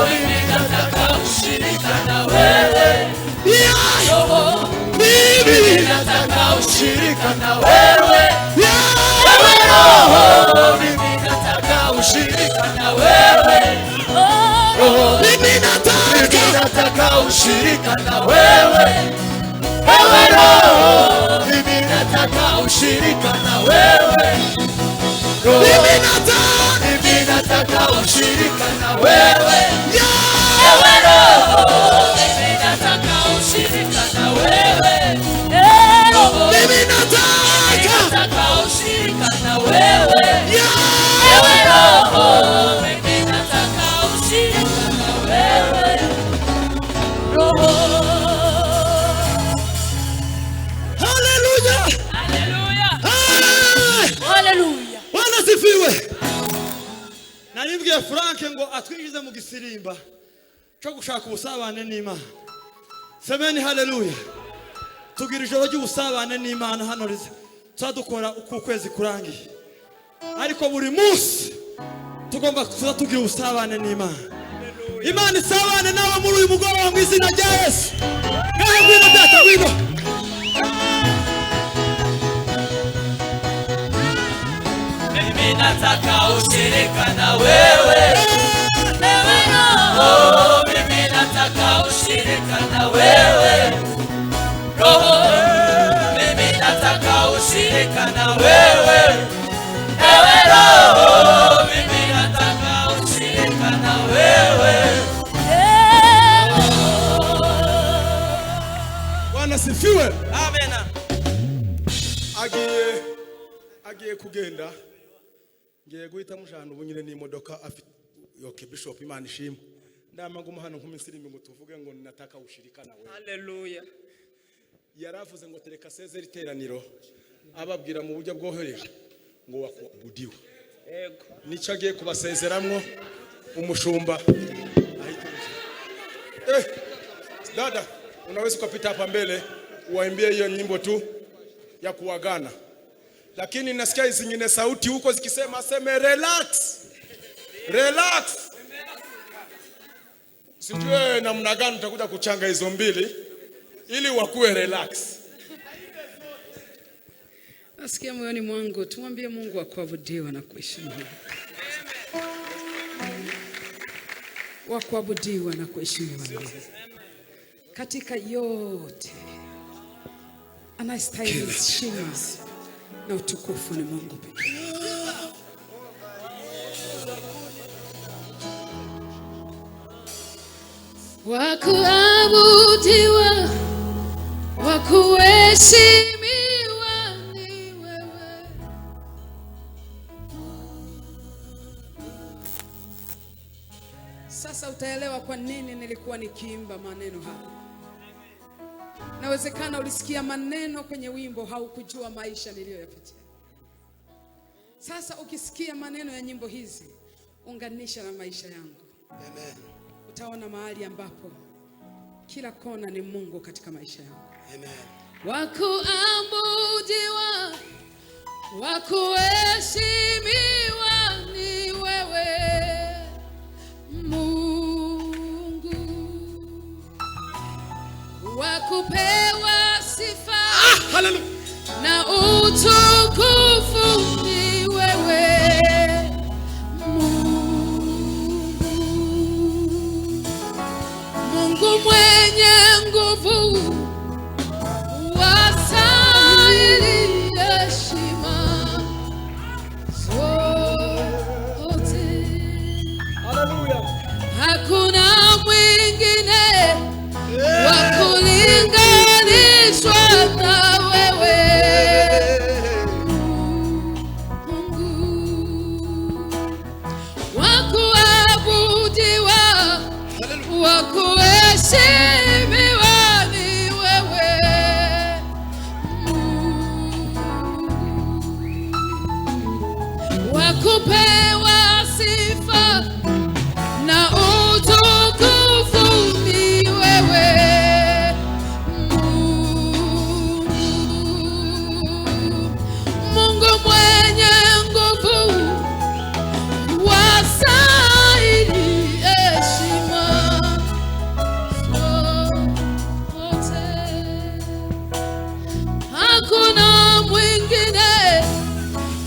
mimi nataka ushirika na wewe. Mimi nataka ushirika na wewe. Ewe Roho, mimi nataka ushirika na wewe. Mimi nataka ushirika na wewe. Ewe Roho, mimi nataka ushirika na wewe. Mimi nataka ushirika na wewe. Ewe Roho, mimi nataka ushirika na wewe. Mimi nataka ushirika na wewe. Ewe Roho, mimi nataka ushirika na wewe. Haleluya. Haleluya. Haleluya. Bwana sifiwe. Nalibwiye Frank ngo atwinjize mu gisirimba cyo gushaka ubusabane n'Imana. Semeni haleluya. Tugira ijoro ry'ubusabane n'Imana hano rize. Tuzadukora uko kwezi kurangiye. Ariko buri munsi tugomba kuza tugira ubusabane n'Imana. Imana isabane nawe muri uyu mugoroba mu izina rya Yesu. Ngaho ngwino data ngwino. Mimi nataka ushirika na wewe. Ewe Roho, mimi nataka ushirika na wewe. Roho, mimi nataka ushirika na wewe. Ewe Roho, mimi nataka ushirika na wewe. Bwana sifiwe. Amen. Agiye kugenda. Ngiye guhita mujana ubu nyine n'imodoka afite yoke Bishop Imana ishimwe. Ndama ngo muhano nk'umunsi rimwe ngo tuvuge ngo nataka ushirika na wewe. Haleluya. yaravuze ngo tereka sezeri teraniro ababwira mu buryo bwohereje ngo wakubudiwe. Yego. Nico agiye kubasezeramwo umushumba. Dada, unaweza kupita hapa mbele uwaimbie hiyo nyimbo tu ya kuagana. Lakini nasikia hizi zingine sauti huko zikisema seme relax. Relax. Sijue namna gani utakuja kuchanga hizo mbili ili wakuwe relax. Nasikia moyoni mwangu tumwambie Mungu akuabudiwa na kuheshimiwa. Wakuabudiwa na kuheshimiwa. Katika yote anastahili heshima na utukufu ni Mungu pekee. Wakuabudiwa, wakuheshimiwa ni wewe. Sasa utaelewa kwa nini nilikuwa nikiimba maneno haya. Nawezekana ulisikia maneno kwenye wimbo haukujua maisha niliyoyapitia. Sasa ukisikia maneno ya nyimbo hizi, unganisha na maisha yangu. Amen. Utaona mahali ambapo kila kona ni Mungu katika maisha yangu. Amen. Wakuabudiwa, wakuheshimiwa ni wewe Mungu. Wakupewa sifa na utukufu ni wewe Mungu mwenye nguvu, wastahili heshima zote. Haleluya. Hakuna mwingine wa kulinganishwa na wewe Mungu. Wakuabudiwa, wakuheshimiwa ni wewe Mungu. Wakupewa sifa na utukufu ni wewe Mungu. Mungu mwenye nguvu, wastahili heshima zote. Hakuna mwingine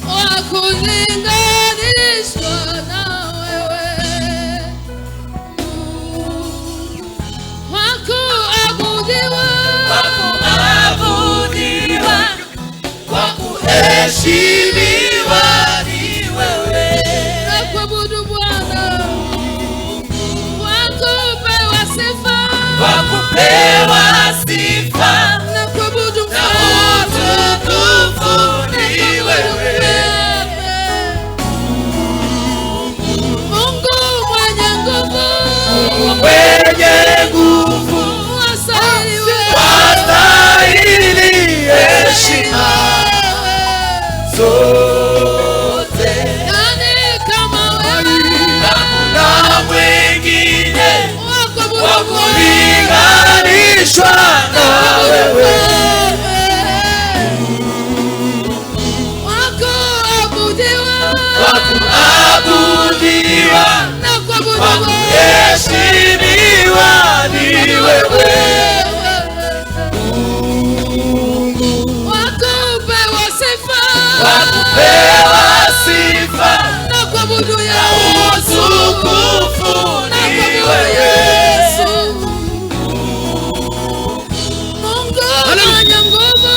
wa kulinganishwa na wewe Mungu. Wakuabudiwa, wakuheshimiwa ni wewe. nakuabudu Bwana. Wakupewa sifa, Wakupewa sifa nakuabudu na utukufu ni wewe. Mungu mwenye nguvu, Mwenye nguvu, wastahili wewe. wastahili heshima zote. Nani kama wewe? Hakuna mwingine Wakuabudu wa kulinganishwa na wewe. Wakuabudiwa, Wakuabudiwa, nakuabudu wakuheshimiwa ni wewe. wakupewa sifa, Wakupewa sifa nakuabudu na Yesu, utukufu ni nakuabudu wewe. Yesu. Mungu mwenye nguvu,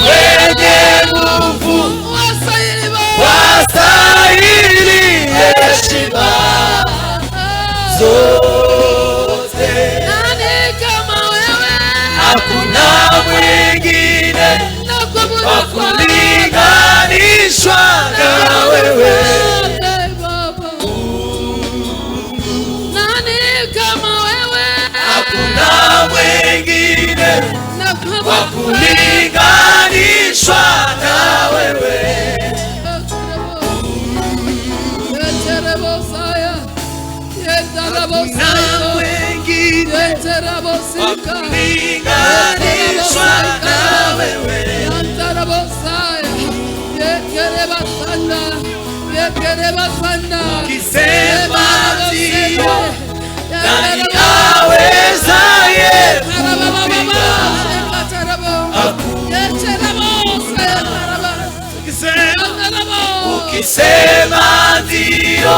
Mwenye nguvu, wastahili wewe. wastahili heshima zote. Nani kama wewe? Hakuna mwingine Nakuabudu wa kulinganishwa na wewe. Baba. Nani kama wewe? Hakuna mwingine wakulinganishwa na wewe. Hakuna mwingine wakulinganishwa na wewe. Ukisema ndio, nani awezaye kupinga? Ukisema ndio,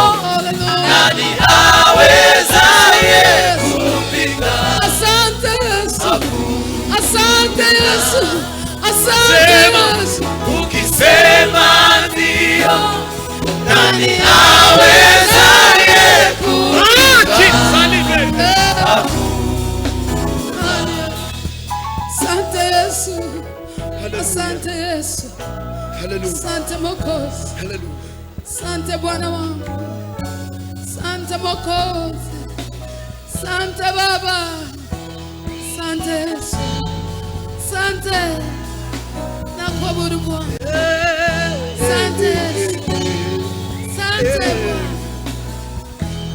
nani awezaye kupinga? Asante Yesu, asante Yesu, asante Yesu. Ukisema ndio, nani awezaye kupinga? Asante Yesu, asante Yesu, asante Mwokozi, asante Bwana wangu, asante Mwokozi, asante Baba, asante Yesu, asante nakuabudu Bwana, asante Yesu, asante Bwana,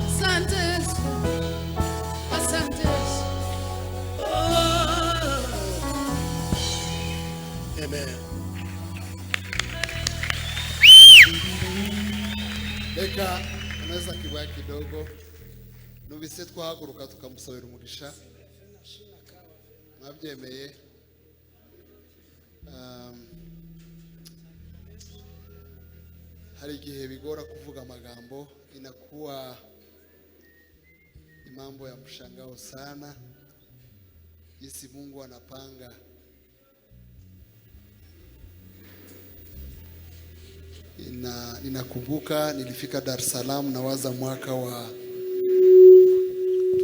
asante Yesu, asante Yesu. Amen. Leka unaweza kibaya kidogo. Nubise twahaguruka tukamusabira umugisha. Mwabyemeye. Hari igihe bigora kuvuga amagambo, inakuwa ni mambo ya mshangao sana jinsi Mungu anapanga. Ninakumbuka nilifika Dar es Salaam na waza mwaka wa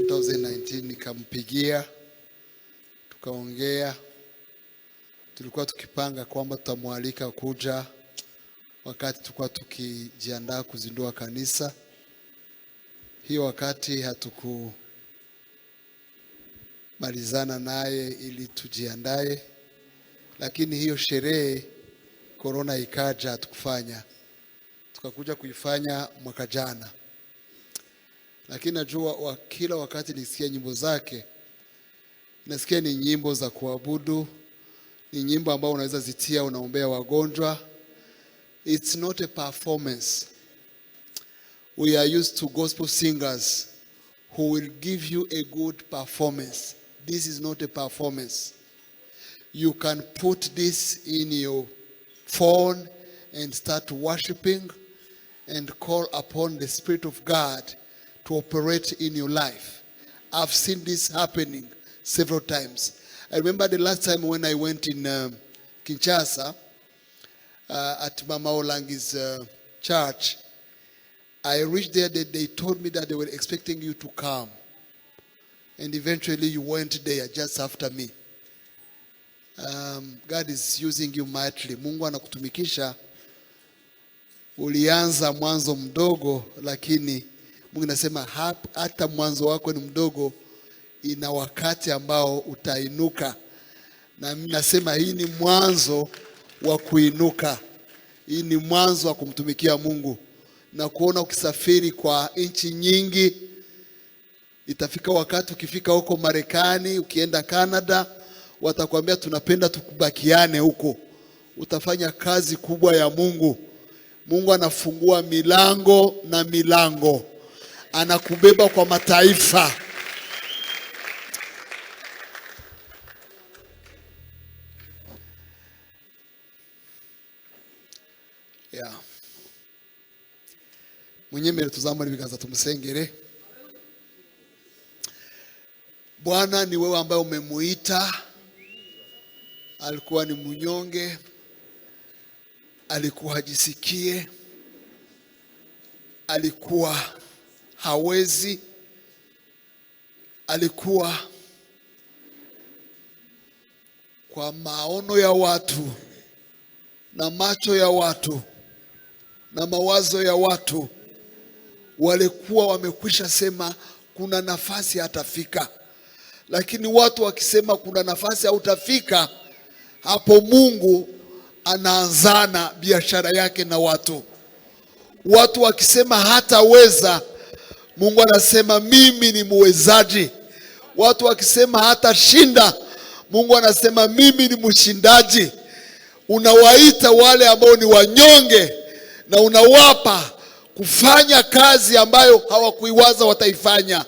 2019, nikampigia tukaongea. Tulikuwa tukipanga kwamba tutamwalika kuja wakati tulikuwa tukijiandaa kuzindua kanisa. Hiyo wakati hatukumalizana naye ili tujiandae, lakini hiyo sherehe Corona ikaja hatukufanya. Tukakuja kuifanya mwaka jana. Lakini najua kila wakati nisikia nyimbo zake, nasikia ni nyimbo za kuabudu, ni nyimbo ambao unaweza zitia unaombea wagonjwa. It's not a performance. We are used to gospel singers who will give you a good performance. This is not a performance. You can put this in your phone and start worshiping and call upon the Spirit of God to operate in your life. I've seen this happening several times. I remember the last time when I went in Kinshasa at Mama Olangi's church. I reached there, they told me that they were expecting you to come. And eventually you went there just after me. God is using you mightily. Mungu anakutumikisha. Ulianza mwanzo mdogo, lakini Mungu anasema hata mwanzo wako ni mdogo, ina wakati ambao utainuka. Na mimi nasema hii ni mwanzo wa kuinuka. Hii ni mwanzo wa kumtumikia Mungu. Na kuona ukisafiri kwa nchi nyingi, itafika wakati ukifika huko Marekani, ukienda Canada, watakwambia tunapenda tukubakiane huko. Utafanya kazi kubwa ya Mungu. Mungu anafungua milango na milango. Anakubeba kwa mataifa. Yeah. Mwenyemere tuzamura ibiganza tumusengere. Bwana, ni wewe ambaye umemuita. Alikuwa ni mnyonge, alikuwa hajisikie, alikuwa hawezi, alikuwa kwa maono ya watu na macho ya watu na mawazo ya watu, walikuwa wamekwisha sema kuna nafasi hatafika. lakini watu wakisema kuna nafasi hautafika, hapo Mungu anaanzana biashara yake na watu. Watu wakisema hataweza, Mungu anasema mimi ni muwezaji. Watu wakisema hatashinda, Mungu anasema mimi ni mshindaji. Unawaita wale ambao ni wanyonge na unawapa kufanya kazi ambayo hawakuiwaza wataifanya.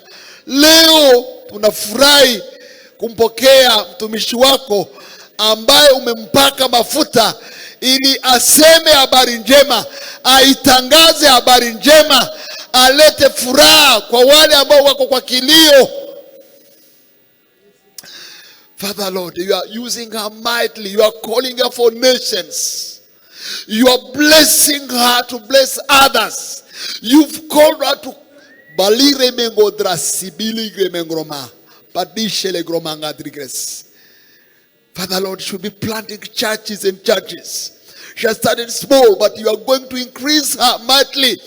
Leo tunafurahi kumpokea mtumishi wako ambaye umempaka mafuta ili aseme habari njema, aitangaze habari njema, alete furaha kwa wale ambao wako kwa kilio. Father Lord, you are using her mightily. You are calling her for nations. You are blessing her to bless others. You've called her to balire mengodra sibili gremengroma padishele gromanga drigres. Father Lord, she will be planting churches and churches. She has started small, but you are going to increase her mightily.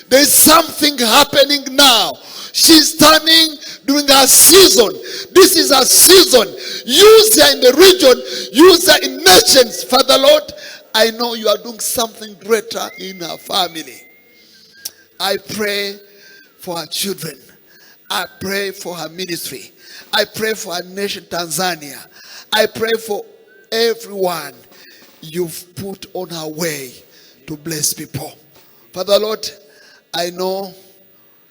There is something happening now. She's standing during her season. This is her season. Use her in the region. Use her in nations. Father Lord, I know you are doing something greater in her family. I pray for her children. I pray for her ministry. I pray for her nation, Tanzania. I pray for everyone you've put on her way to bless people. Father Lord, I know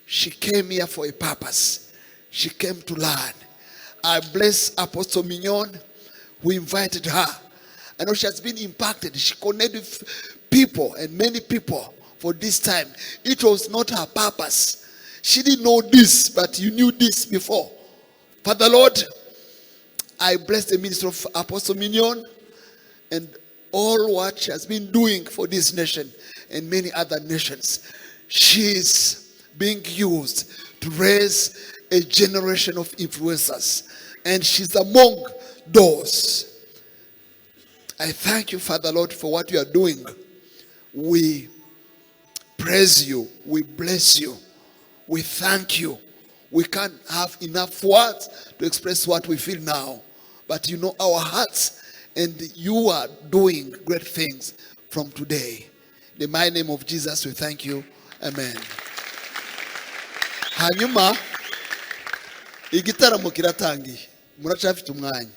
she came here for a purpose. She came to learn. I bless Apostle Mignon who invited her. I know she has been impacted. She connected with people and many people for this time. It was not her purpose. She didn't know this, but you knew this before. Father Lord, I bless the ministry of Apostle Mignon and all what she has been doing for this nation and many other nations. She is being used to raise a generation of influencers, and she's among those. I thank you, Father Lord, for what you are doing. We praise you. We bless you. We thank you. We can't have enough words to express what we feel now, but you know our hearts, and you are doing great things from today. In the mighty name of Jesus, we thank you. Amen. Hanyuma igitaramo kiratangiye, muracafite umwanya.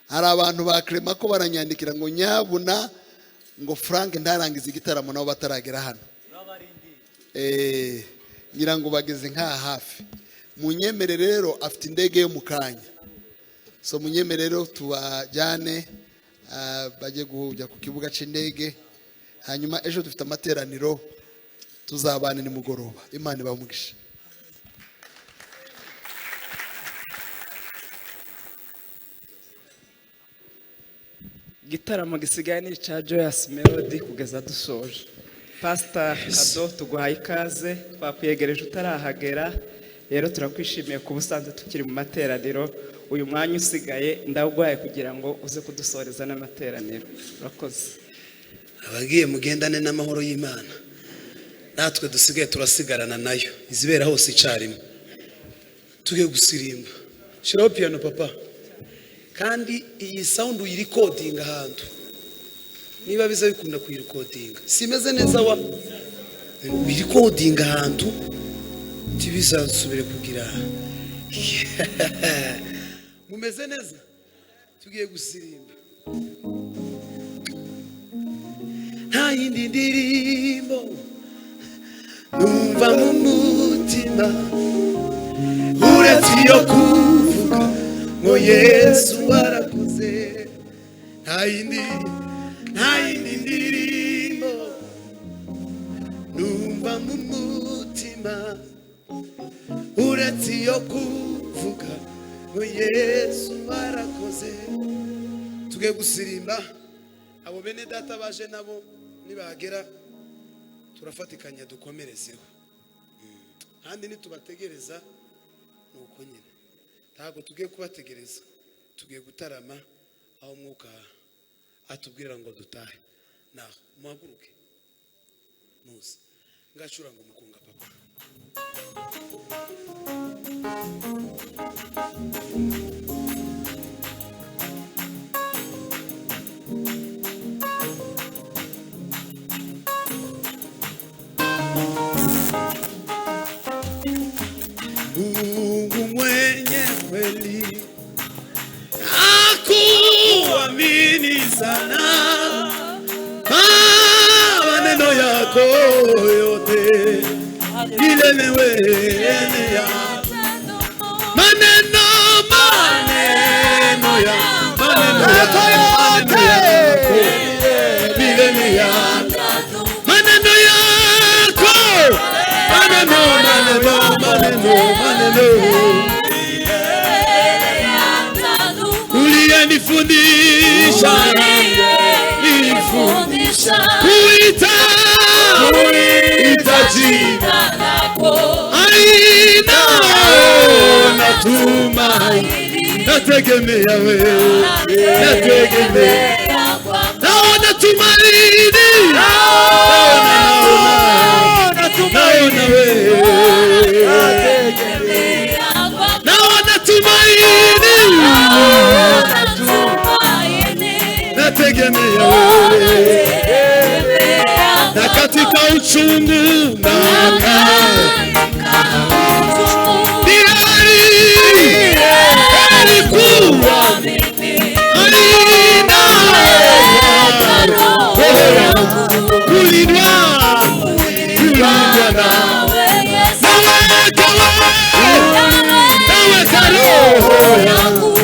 Hari abantu bakrema ko baranyandikira ngo nyabuna ngo Frank ndarangiza igitaramo nabo bataragera hano. Ngira ngo bageze nka hafi. Munyemere rero afite indege yo mukanya. So munyemere rero tubajyane baje kujya ku kibuga cy'indege. Hanyuma ejo dufite amateraniro tuzabana ni mugoroba. Imana ibamugisha. Gitaramo gisigaye ni cha Joyous Melody kugeza dusoje. Pastor Kado tuguhaye ikaze, twakwiyegereje utarahagera. Rero turakwishimiye ku busanzwe tukiri mu materaniro. Uyu mwanya usigaye ndawugwaye kugira ngo uze kudusoreza n'amateraniro. Urakoze. Abagiye mugendane n'amahoro y'Imana. Natwe dusigaye turasigarana nayo. Izibera hose icarimo. Tugiye gusirimba. Shiraho piano papa. Kandi iyi sound uyirecording ahantu. Niba biza bikunda kuyirecordinga. Simeze neza wa. Uyirecording ahantu. Tibizasubire kugira. Mumeze neza. Tugiye gusirimba. Nta yindi ndirimbo numva mu mutima uretse yo kuvuga ngo Yesu warakoze. Nta yindi ndirimbo numva mu mutima uretse yo kuvuga ngo Yesu warakoze. Tugiye gusirimba. Abo bene data baje nabo nibagera turafatikanya dukomerezeho. Handi nitubategereza nuko nyine. Ntago tugiye kubategereza. Tugiye gutarama aho mwuka atubwira ngo dutahe. Naho muhaguruke. Muze. ngashura ngo mukunga papa. Mungu mwenye kweli akuamini sana maneno yako yote ilemewe ya maneno yako yote ilemewe ya maneno yako maneno uliyenifundisha kuita jina lako aina natumaini nategemea wewe naona tumaini naona wewe naona tumaini nategemea wewe na katika uchungu na alikuwa alina kulindwa naweka roho yangu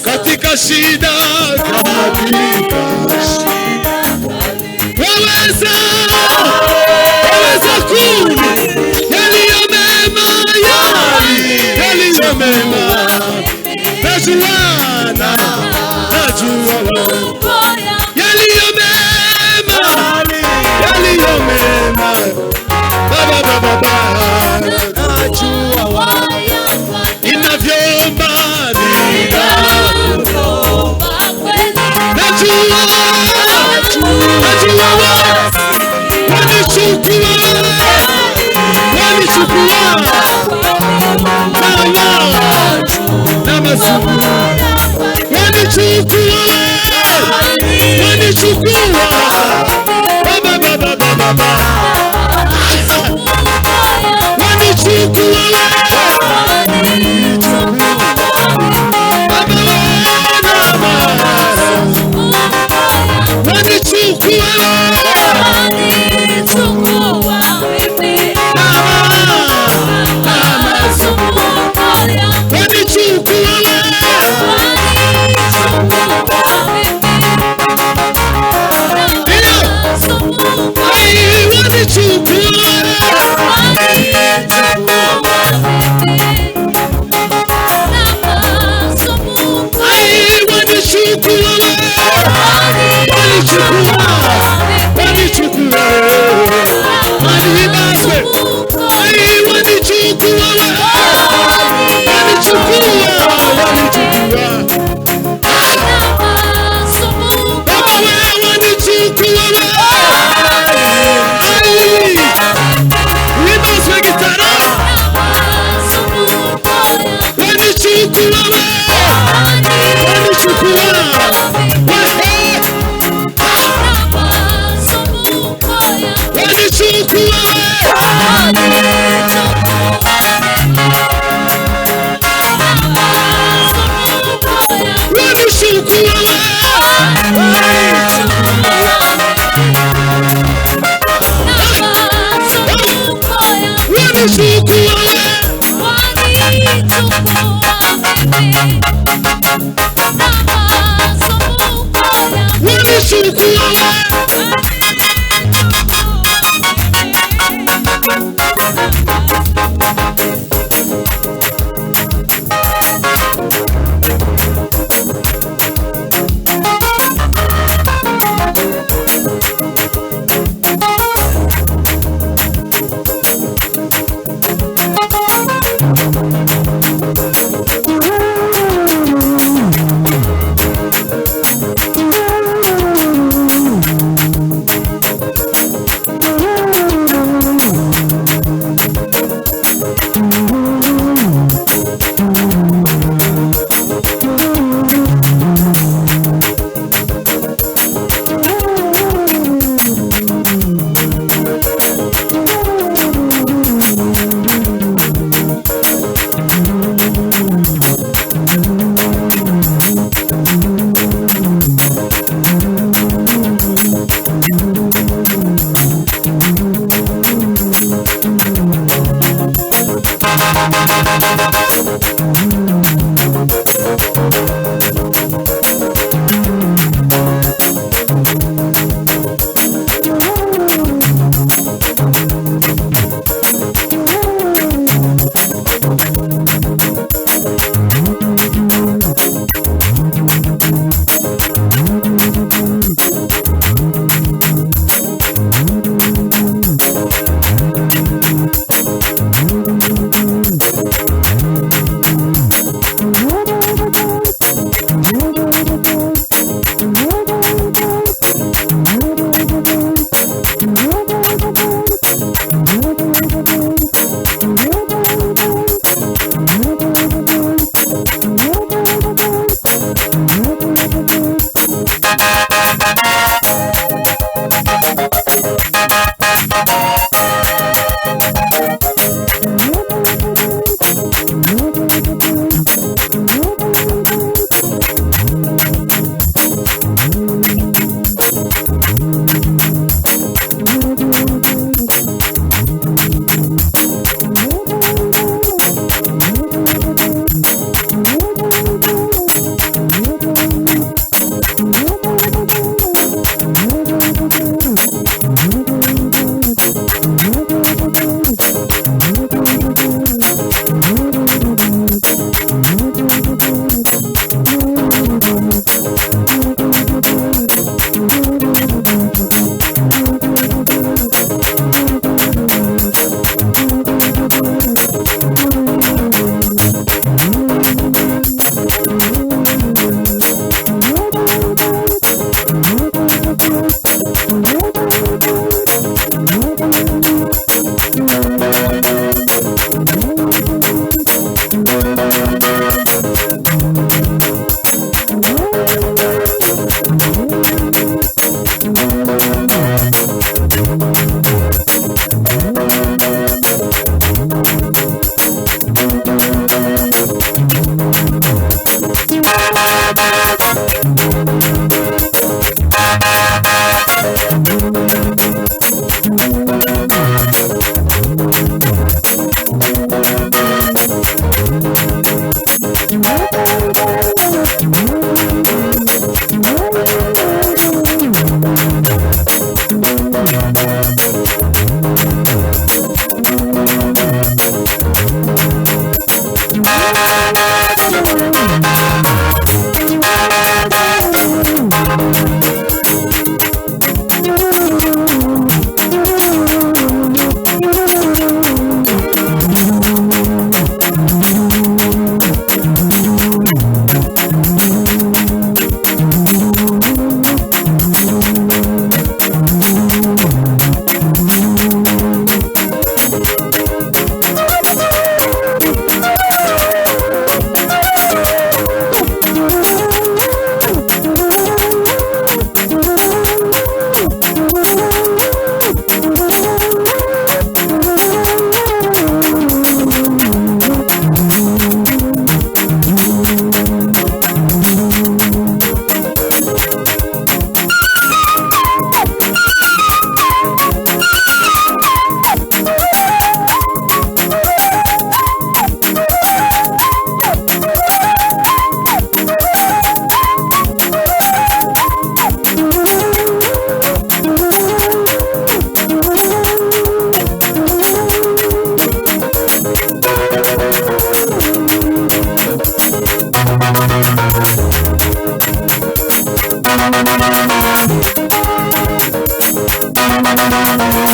katika shida waweza kuni yaliyo mema najua yaliyo mema najua inavyoomba najua wanichukua na masumu wanichukua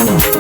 Thank you.